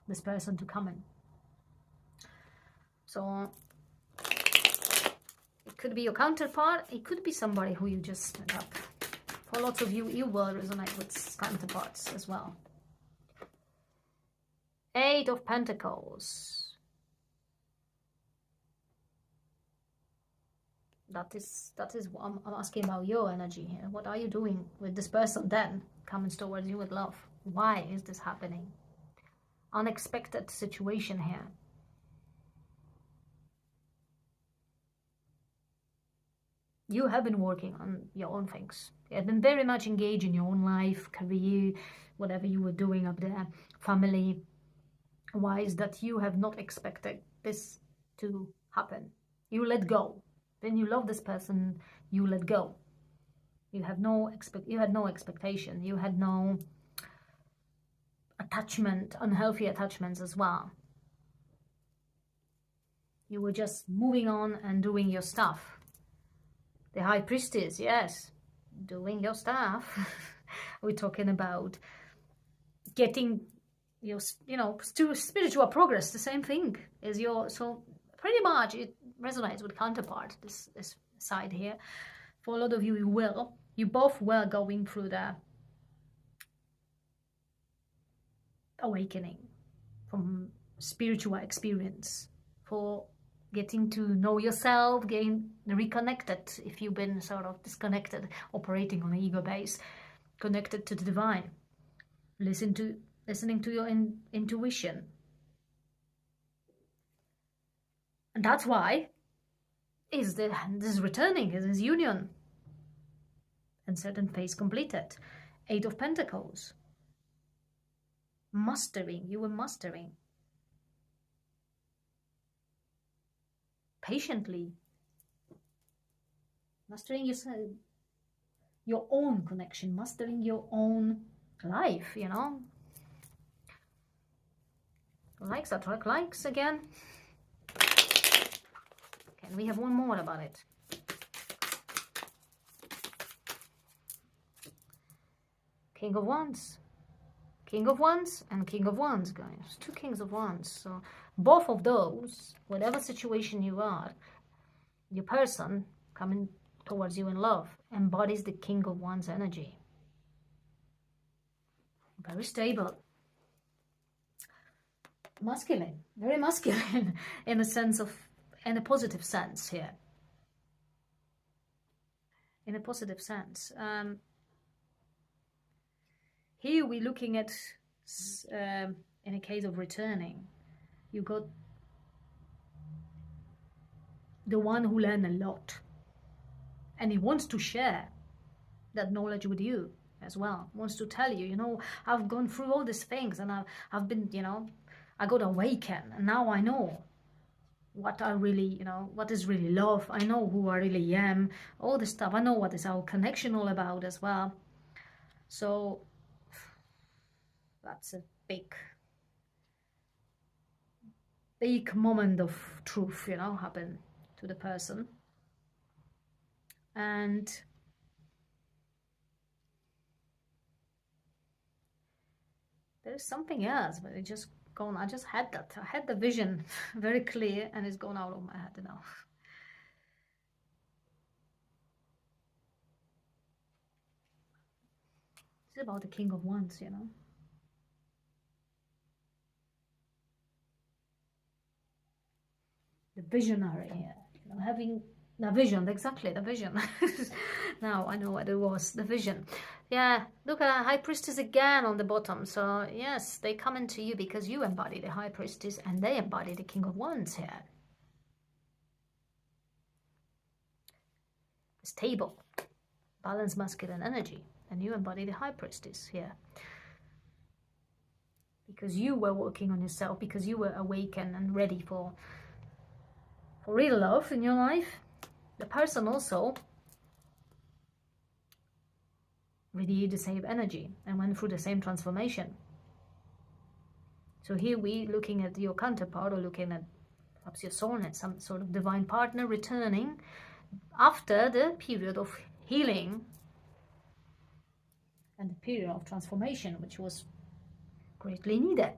this person to come in. So it could be your counterpart, it could be somebody who you just met up. For lots of you, you will resonate with counterparts as well. 8 of Pentacles. That is what I'm asking about your energy here. What are you doing with this person then? coming towards you with love. Why is this happening? Unexpected situation here. You have been working on your own things. You have been very much engaged in your own life, career, whatever you were doing up there, family wise, that you have not expected this to happen. You let go. When you love this person, you let go. You had no expectation. You had no attachment, unhealthy attachments as well. You were just moving on and doing your stuff. The High Priestess, yes, doing your stuff. We're talking about getting your, spiritual progress, the same thing as your, so pretty much it resonates with counterpart, this side here. For a lot of you, you both were going through the awakening from spiritual experience, for getting to know yourself, getting reconnected if you've been sort of disconnected, operating on an ego base, connected to the divine, listening to your intuition. And that's why this returning, is this union, and certain phase completed. 8 of Pentacles. Mastering, you were mastering. Patiently. Mastering yourself, your own connection, mastering your own life, Likes, attract likes again. Okay, and we have one more about it. King of Wands. King of Wands and King of Wands, guys. 2 Kings of Wands. So both of those, whatever situation you are, your person coming towards you in love embodies the King of Wands energy. Very stable. Masculine. Very masculine in a positive sense here. In a positive sense. Here we're looking at, in a case of returning, you got the one who learned a lot. And he wants to share that knowledge with you as well. Wants to tell you, I've gone through all these things and I've been, I got awakened. And now I know what I really, what is really love. I know who I really am. All this stuff. I know what is our connection all about as well. So that's a big moment of truth, happen to the person. And there's something else, but it just gone. I just had that. I had the vision very clear, and it's gone out of my head now. It's about the King of Wands, The visionary here, having the vision, exactly, the vision. Now I know what it was, the vision. Yeah, look at High Priestess again on the bottom. So yes, they come into you because you embody the High Priestess and they embody the King of Wands here. Stable, balanced masculine energy, and you embody the High Priestess here. Because you were working on yourself, because you were awakened and ready for real love in your life. The person also radiated the same energy and went through the same transformation. So here we looking at your counterpart, or looking at perhaps your soulmate, some sort of divine partner returning after the period of healing and the period of transformation, which was greatly needed.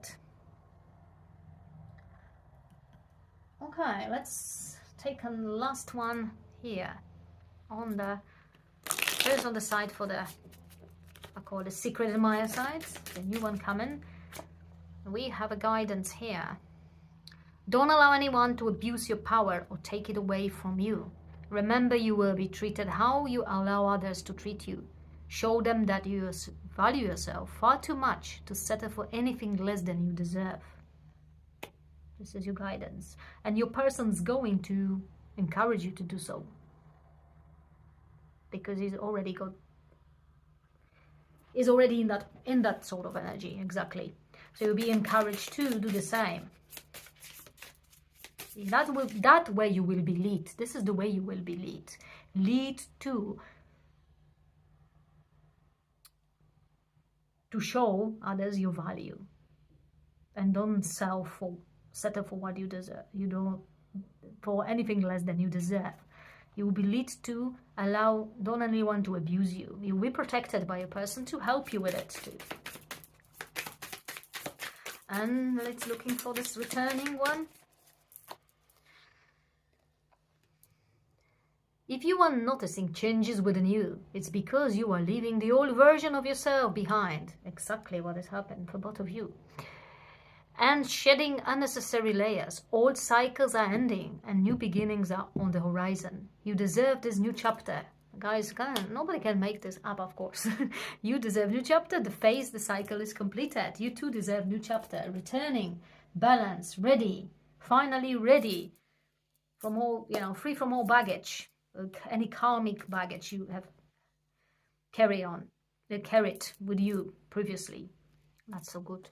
Okay, let's take a last one here on the, here's on the side for the, I call it the secret admirer side, the new one coming. We have a guidance here. Don't allow anyone to abuse your power or take it away from you. Remember, you will be treated how you allow others to treat you. Show them that you are value yourself far too much to settle for anything less than you deserve. This is your guidance. And your person's going to encourage you to do so. Because he's already in that sort of energy, exactly. So you'll be encouraged to do the same. That way you will be lead. This is the way you will be lead. Lead to show others your value. And don't settle for what you deserve. You don't for anything less than you deserve. You will be lead to don't anyone to abuse you. You will be protected by a person to help you with it too. And let's looking for this returning one. If you are noticing changes within you, it's because you are leaving the old version of yourself behind. Exactly what has happened for both of you. And shedding unnecessary layers. Old cycles are ending and new beginnings are on the horizon. You deserve this new chapter. Guys, nobody can make this up, of course. You deserve new chapter. The cycle is completed. You too deserve new chapter. Returning, balance, ready, finally ready from all, free from all baggage. Any karmic baggage you have carried with you previously. That's so good.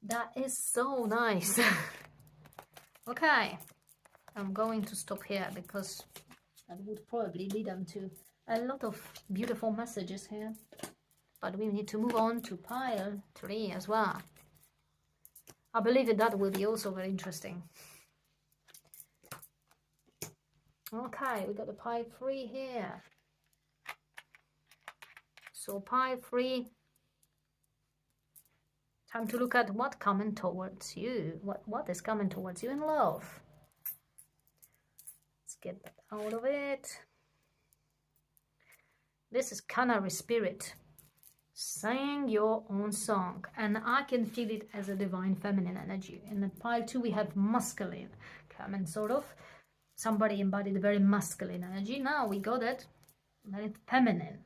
That is so nice. Okay, I'm going to stop here because that would probably lead them to a lot of beautiful messages here. But we need to move on to pile 3 as well. I believe that will be also very interesting. Okay, we got the pile 3 here. So pile 3. Time to look at what coming towards you. What is coming towards you in love. Let's get that out of it. This is Canary Spirit. Sing your own song. And I can feel it as a divine feminine energy. In the pile 2 we have masculine. Coming sort of. Somebody embodied a very masculine energy. Now we got it. Very feminine.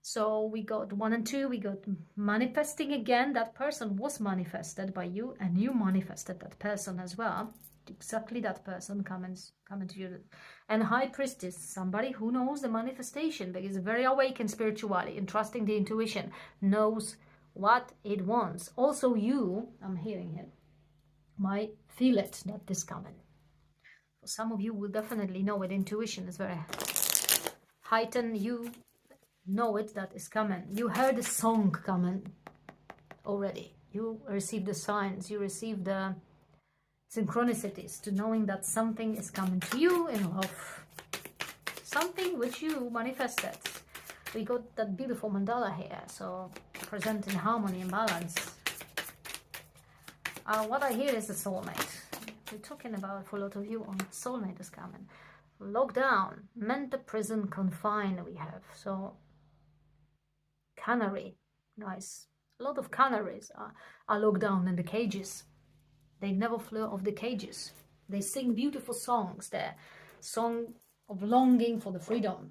So we got 1 and 2, we got manifesting again. That person was manifested by you and you manifested that person as well. Exactly that person coming to you. And High Priestess, somebody who knows the manifestation because very awakened spirituality and trusting the intuition, knows what it wants. Also you, I'm hearing it, might feel it that this coming. For some of you will definitely know it. Intuition is very heightened. You know it that is coming. You heard the song coming already. You received the signs. You received the synchronicities to knowing that something is coming to you in love. Something which you manifested. We got that beautiful mandala here. So present in harmony and balance. What I hear is a soulmate. We're talking about, for a lot of you, on soulmate is coming. Lockdown, mental prison, confined we have. So canary, nice. A lot of canaries are locked down in the cages. They never flew off the cages. They sing beautiful songs there. Song of longing for the freedom.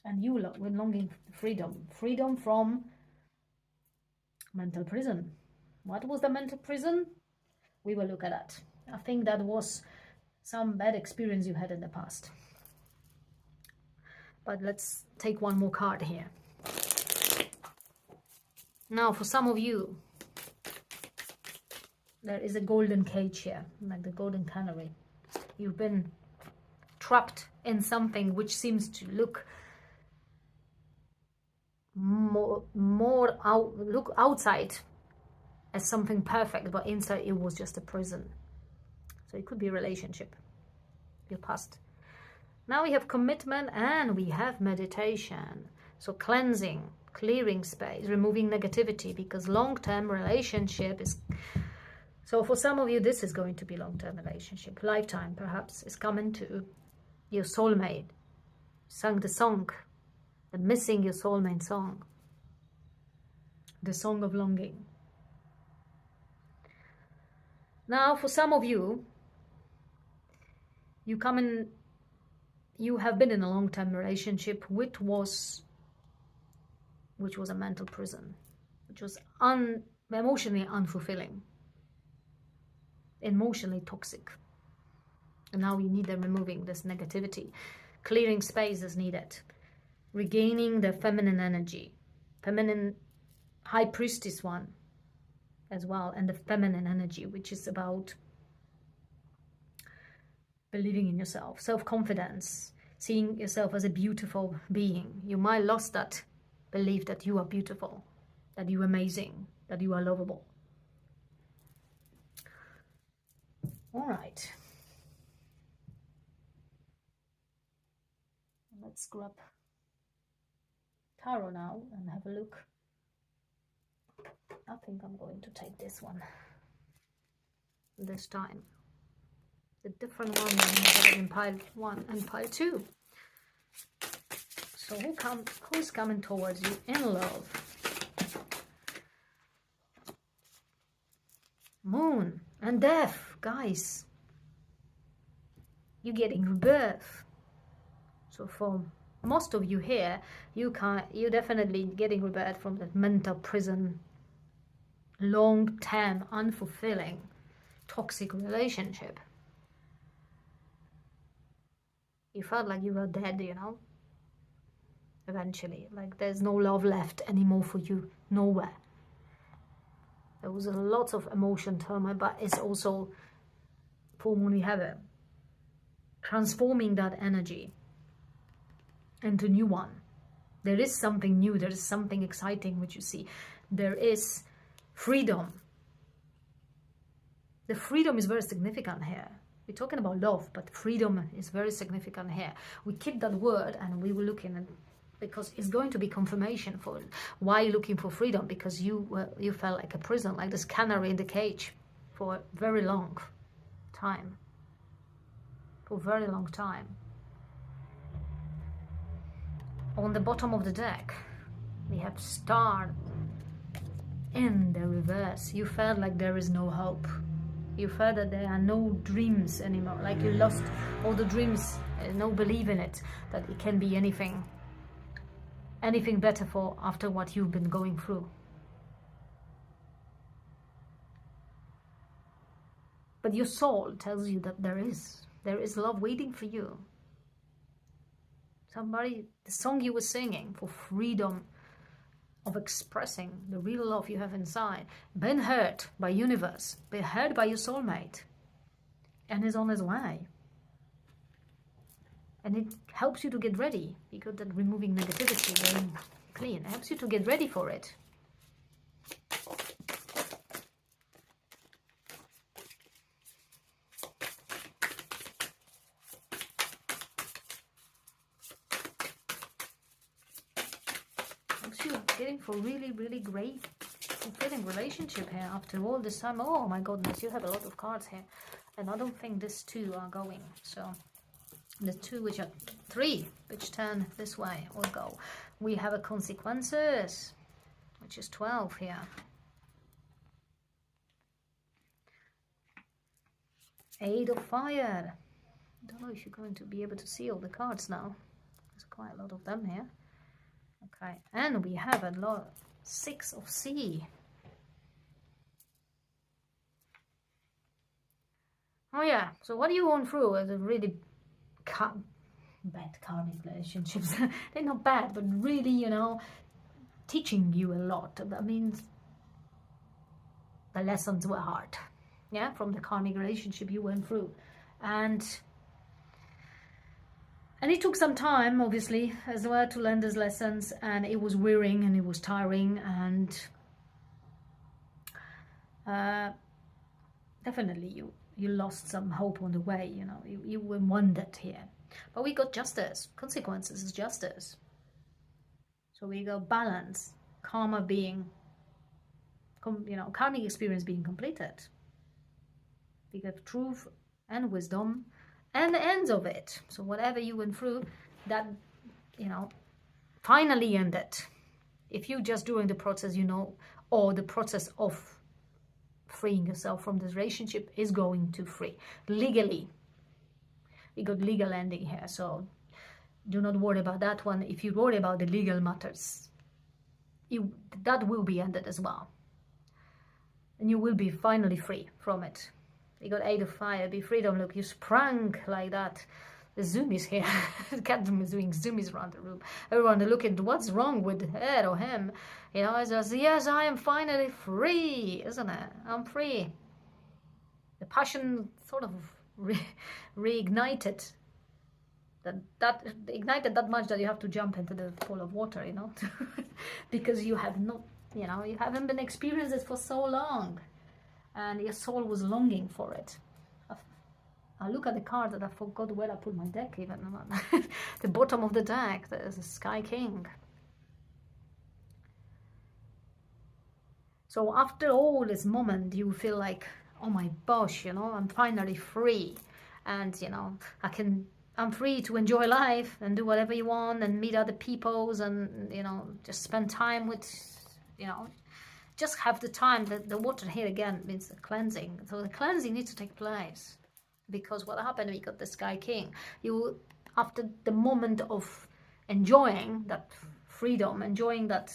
And you were longing for freedom. Freedom from mental prison. What was the mental prison? We will look at that. I think that was some bad experience you had in the past. But let's take one more card here. Now, for some of you, there is a golden cage here, like the golden canary. You've been trapped in something which seems to look look outside as something perfect, but inside it was just a prison. So it could be a relationship, your past. Now we have commitment and we have meditation. So cleansing, clearing space, removing negativity, because long-term relationship is... So for some of you, this is going to be long-term relationship. Lifetime, perhaps, is coming to your soulmate. Sang the song, the missing your soulmate song. The song of longing. Now, for some of you, you come in you have been in a long-term relationship which was a mental prison, which was emotionally unfulfilling, emotionally toxic. And now you need them removing this negativity. Clearing space is needed. Regaining the feminine energy. Feminine high priestess one as well. And the feminine energy, which is about believing in yourself. Self-confidence. Seeing yourself as a beautiful being. You might lost that belief that you are beautiful. That you are amazing. That you are lovable. All right. Let's grab tarot now and have a look. I think I'm going to take this one this time. The different one than I have in pile 1 and pile 2. So who's coming towards you in love? Moon and death, guys. You're getting rebirth. So for most of you here, you're definitely getting rebirth from that mental prison, long-term, unfulfilling, toxic relationship. You felt like you were dead, you know, eventually. Like there's no love left anymore for you, nowhere. There was a lot of emotion turmoil, but it's also full moon we have it. Transforming that energy into new one. There is something new, there is something exciting which you see. There is freedom. The freedom is very significant here. We're talking about love, but freedom is very significant here. We keep that word and we will look in it because it's going to be confirmation for why you're looking for freedom, because you felt like a prison, like this canary in the cage for a very long time. For a very long time. On the bottom of the deck, we have star in the reverse. You felt like there is no hope. You felt that there are no dreams anymore. Like you lost all the dreams, no belief in it, that it can be anything better for after what you've been going through. But your soul tells you that there is love waiting for you. Somebody, the song you were singing for freedom of expressing the real love you have inside, been heard by universe, been heard by your soulmate, and is on his way. And it helps you to get ready, because that removing negativity, very clean, it helps you to get ready for it. Getting for really, really great fulfilling relationship here after all this time. Oh my goodness, you have a lot of cards here, and I don't think these two are going. So the two which are 3 which turn this way will go. We have a consequences, which is 12 here. Eight of fire. I don't know if you're going to be able to see all the cards now. There's quite a lot of them here. Okay, and we have a lot, 6 of sea. Oh yeah, so what are you going through is a really bad karmic relationships. They're not bad, but really, you know, teaching you a lot. That means the lessons were hard, yeah, from the karmic relationship you went through. And it took some time, obviously, as well, to learn those lessons, and it was wearing and it was tiring, and definitely you lost some hope on the way, you know, you were wounded here. But we got justice. Consequences is justice. So we got balance, karma being, you know, karmic experience being completed. We got truth and wisdom and the ends of it. So whatever you went through, that, you know, finally ended. If you just during the process, you know, or the process of freeing yourself from this relationship is going to free legally. We got legal ending here, so do not worry about that one. If you worry about the legal matters, that will be ended as well. And you will be finally free from it. You got 8 of fire, be freedom. Look, you sprang like that. The zoomies here. Catherine is doing zoomies around the room. Everyone look at what's wrong with her or him. You know, it's just, yes, I am finally free, isn't it? I'm free. The passion sort of reignited. That ignited that much that you have to jump into the pool of water, you know, because you have not, you know, you haven't been experiencing it for so long, and your soul was longing for it. I look at the card that I forgot where I put my deck even. The bottom of the deck, there's a Sky King. So after all this moment, you feel like, oh my gosh, you know, I'm finally free, and you know, I'm free to enjoy life and do whatever you want and meet other peoples and, you know, just spend time with, you know, just have the time. The water here again means the cleansing. So the cleansing needs to take place, because what happened, we got the Sky King. You, after the moment of enjoying that freedom, enjoying that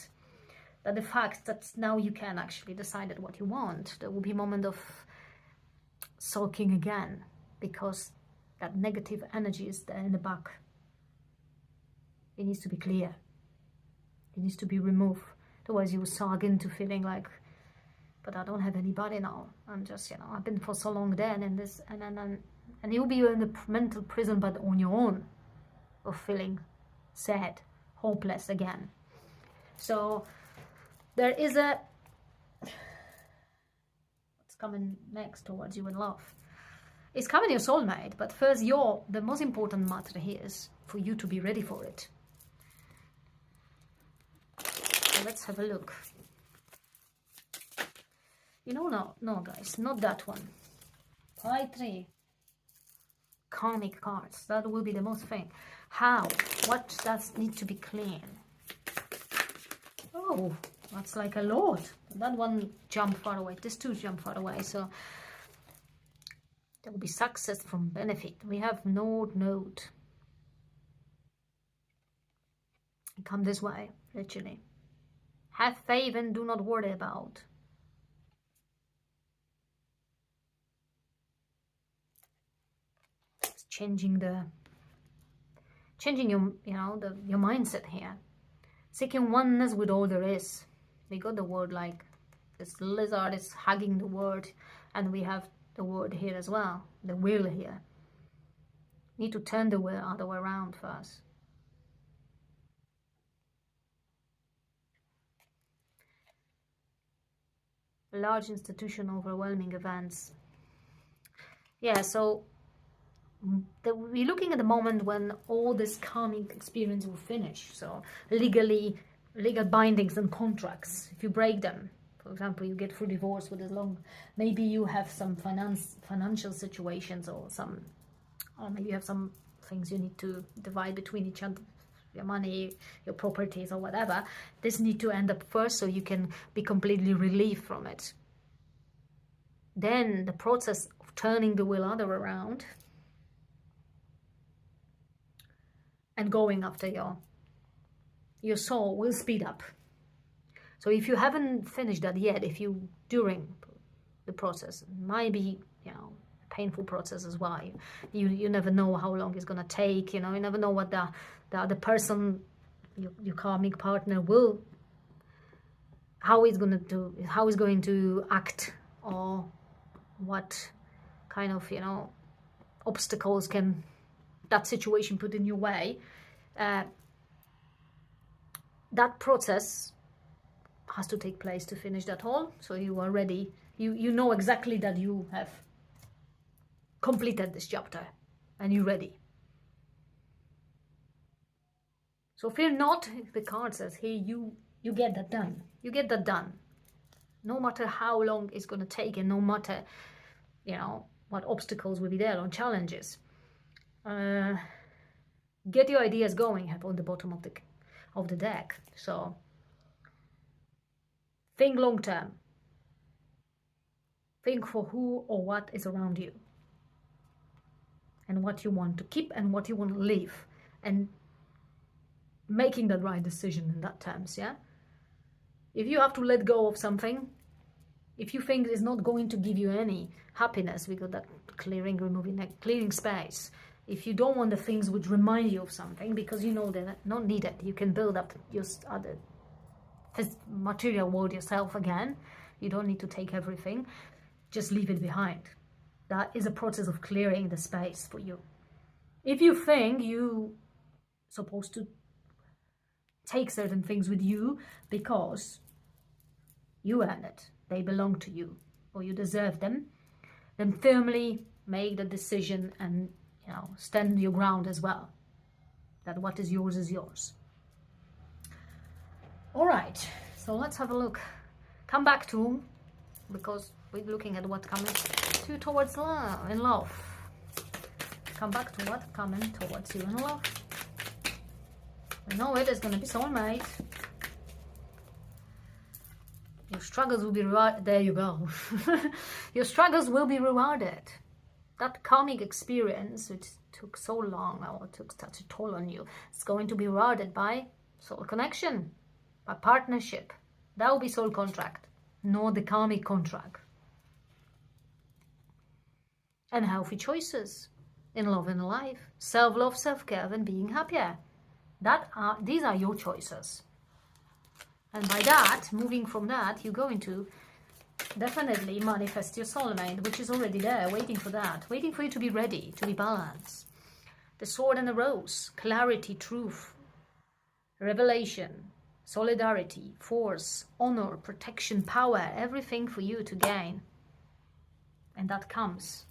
the fact that now you can actually decide what you want, there will be a moment of sulking again, because that negative energy is there in the back. It needs to be clear. It needs to be removed. Otherwise you will sag into feeling like, but I don't have anybody now. I'm just, you know, I've been for so long then in this, and you'll be in the mental prison, but on your own, of feeling sad, hopeless again. So there is what's coming next towards you in love. It's coming your soulmate, but first the most important matter here is for you to be ready for it. So let's have a look. You know, no guys, not that one. 5-3. Karmic cards, that will be the most thing. How? What does need to be clean? Oh, that's like a lot. That one jumped far away. This two jump far away, so there will be success from benefit. We have node. Come this way, literally. Have faith and do not worry about. It's changing your, you know, your mindset here. Seeking oneness with all there is. We got the word, like this lizard is hugging the word, and we have the word here as well, the will here. Need to turn the will other way around first. Large institution, overwhelming events. Yeah, so we're looking at the moment when all this karmic experience will finish. So legal bindings and contracts, if you break them, for example, you get through divorce with a long, maybe you have some financial situations, or maybe you have some things you need to divide between each other, your money, your properties, or whatever. This need to end up first, so you can be completely relieved from it. Then the process of turning the wheel other around and going after your soul will speed up. So if you haven't finished that yet, if you during the process, it might be, you know, a painful process as well. You never know how long it's gonna take. You know, you never know what the other person, your karmic partner, how he's going to act, or what kind of, you know, obstacles can that situation put in your way. That process has to take place to finish that all, so you are ready. You know exactly that you have completed this chapter and you're ready. So fear not if the card says, hey, you get that done. You get that done. No matter how long it's going to take, and no matter, you know, what obstacles will be there, or challenges. Get your ideas going on the bottom of the deck. So think long term. Think for who or what is around you, and what you want to keep and what you want to leave. And making that right decision in that terms, yeah? If you have to let go of something, if you think it's not going to give you any happiness, because that clearing, removing, like clearing space, if you don't want the things which remind you of something, because you know they're not needed, you can build up your other material world yourself again. You don't need to take everything, just leave it behind. That is a process of clearing the space for you. If you think you're supposed to take certain things with you because you earn it, they belong to you, or you deserve them, then firmly make the decision and, you know, stand your ground as well, that what is yours. All right, so let's have a look. Come back to, because we're looking at what coming to towards love, in love. Come back to what coming towards you in love. We know it is going to be soulmate. Your struggles will be rewarded. There you go. Your struggles will be rewarded. That karmic experience, which took so long, or took such a toll on you, it's going to be rewarded by soul connection, by partnership. That will be soul contract, not the karmic contract. And healthy choices in love and life, self-love, self-care, and being happier. These are your choices. And by that, moving from that, you're going to definitely manifest your soulmate, which is already there, waiting for that, waiting for you to be ready, to be balanced. The sword and the rose, clarity, truth, revelation, solidarity, force, honor, protection, power, everything for you to gain. And that comes.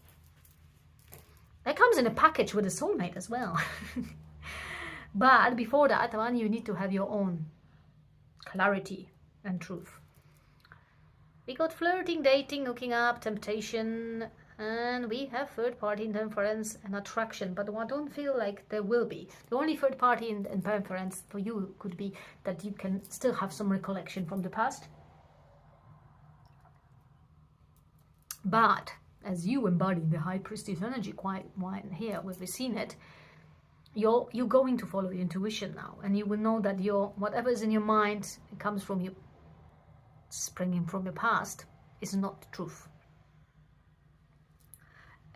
That comes in a package with a soulmate as well. But before that one, you need to have your own clarity and truth. We got flirting, dating, hooking up, temptation, and we have third party interference and attraction. But I don't feel like there will be. The only third party interference for you could be that you can still have some recollection from the past. But as you embody the high priestess energy quite wide here, we've seen it, you're going to follow your intuition now, and you will know that whatever is in your mind, it comes from you, springing from your past, is not the truth.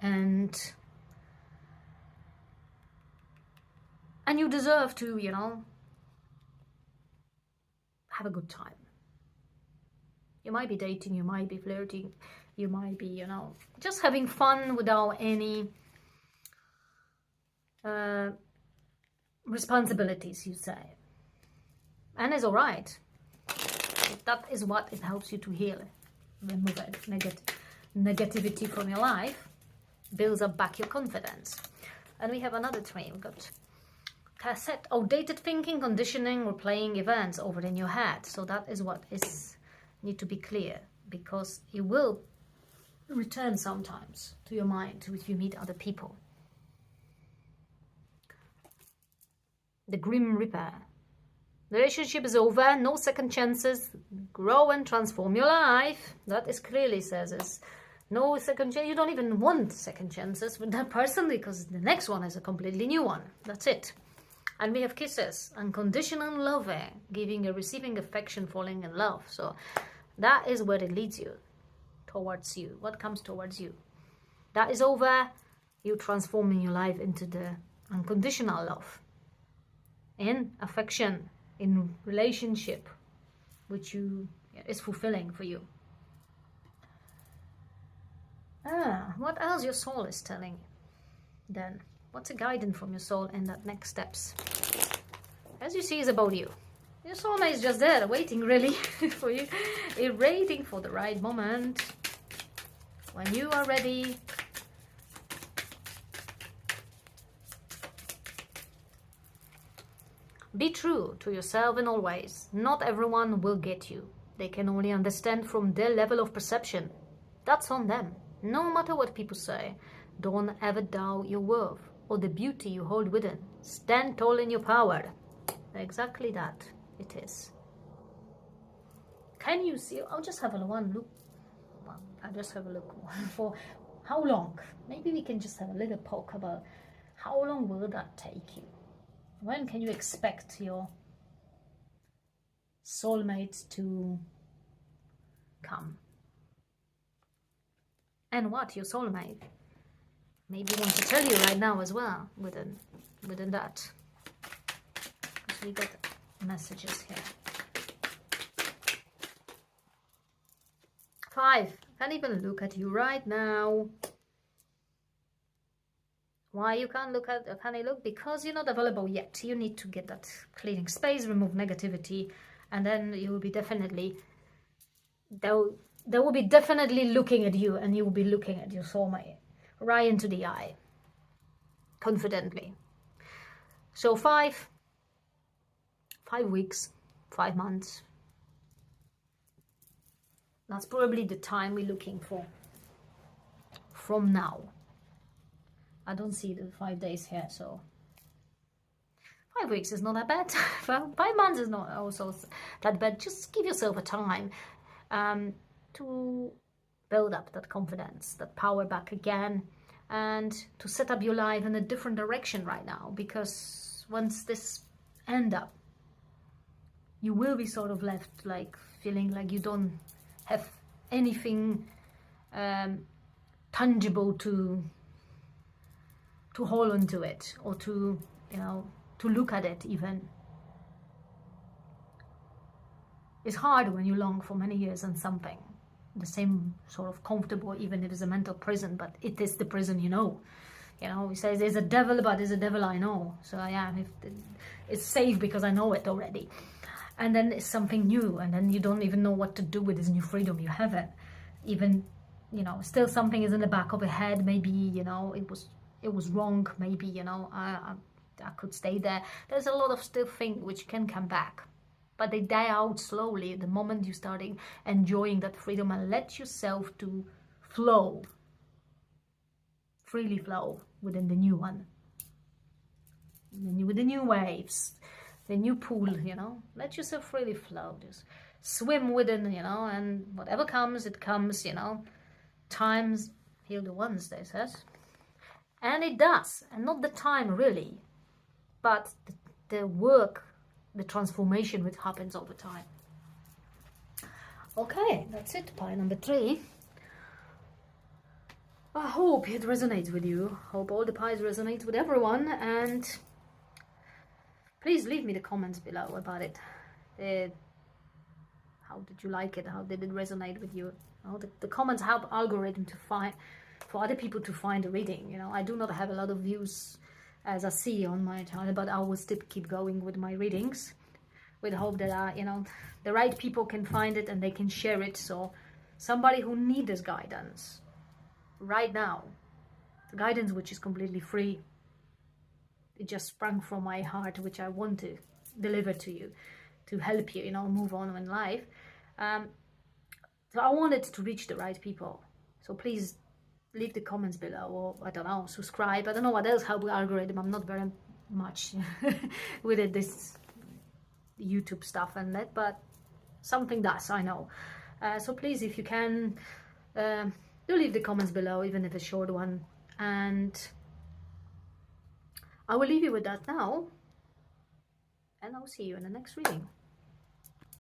And you deserve to, you know, have a good time. You might be dating, you might be flirting, you might be, you know, just having fun without any responsibilities, you say. And it's all right. That is what it helps you to heal. Remove it. Negativity from your life. Builds up back your confidence. And we have another trait. We've got cassette, outdated thinking, conditioning, replaying events over in your head. So that is what need to be clear, because it will return sometimes to your mind if you meet other people. The Grim Reaper. The relationship is over, no second chances. Grow and transform your life. That is clearly says is no second chance. You don't even want second chances with that person, because the next one is a completely new one. That's it. And we have kisses, unconditional love, giving and receiving affection, falling in love. So that is where it leads you, towards you. What comes towards you? That is over. You transforming your life into the unconditional love, in affection, in relationship, which is fulfilling for you. What else your soul is telling you then? What's a guidance from your soul in that next steps? As you see, is about you. Your soulmate is just there, waiting really for you, waiting for the right moment. When you are ready, be true to yourself in all ways. Not everyone will get you. They can only understand from their level of perception. That's on them. No matter what people say, don't ever doubt your worth or the beauty you hold within. Stand tall in your power. Exactly that it is. Can you see? I'll just have a look. I'll just have a look for how long. Maybe we can just have a little poke about how long will that take you. When can you expect your soulmate to come? And what your soulmate maybe want to tell you right now as well within that. Because we got messages here. 5. Can't even look at you right now. Why you can't look at? Can I look? Because you're not available yet. You need to get that cleaning space, remove negativity, and then you will be definitely. They will be definitely looking at you, and you will be looking at your soulmate right into the eye, confidently. So 5 weeks, 5 months. That's probably the time we're looking for. From now. I don't see the 5 days here, so 5 weeks is not that bad. 5 months is not also that bad. Just give yourself a time to build up that confidence, that power back again, and to set up your life in a different direction right now. Because once this ends up, you will be sort of left like feeling like you don't have anything tangible to hold on to it, or to, you know, to look at it even. It's hard when you long for many years on something, the same sort of comfortable, even if it's a mental prison, but it is the prison, you know. You know, he says there's a devil, but there's a devil I know. So yeah, it's safe because I know it already. And then it's something new, and then you don't even know what to do with this new freedom you have it. Even, you know, still something is in the back of your head. Maybe, you know, it was wrong. Maybe, you know, I could stay there. There's a lot of still things which can come back, but they die out slowly the moment you start enjoying that freedom and let yourself to flow, freely flow within the new one, with the new waves, the new pool, you know. Let yourself freely flow, just swim within, you know, and whatever comes, it comes, you know. Times heal the ones, they says. And it does, and not the time really, but the work, the transformation which happens over time. Okay, that's it, pile number 3. I hope it resonates with you. Hope all the pies resonate with everyone, and please leave me the comments below about it. How did you like it? How did it resonate with you? The comments help algorithm to find, for other people to find the reading. You know, I do not have a lot of views as I see on my channel, but I will still keep going with my readings, with hope that you know, the right people can find it and they can share it. So somebody who needs this guidance right now, the guidance which is completely free, it just sprung from my heart, which I want to deliver to you, to help you, you know, move on in life. So I want it to reach the right people. So please leave the comments below, or I don't know, subscribe. I don't know what else help the algorithm. I'm not very much with it, this YouTube stuff and that, but something does, I know. So please, if you can, do leave the comments below, even if it's a short one. And I will leave you with that now, and I'll see you in the next reading.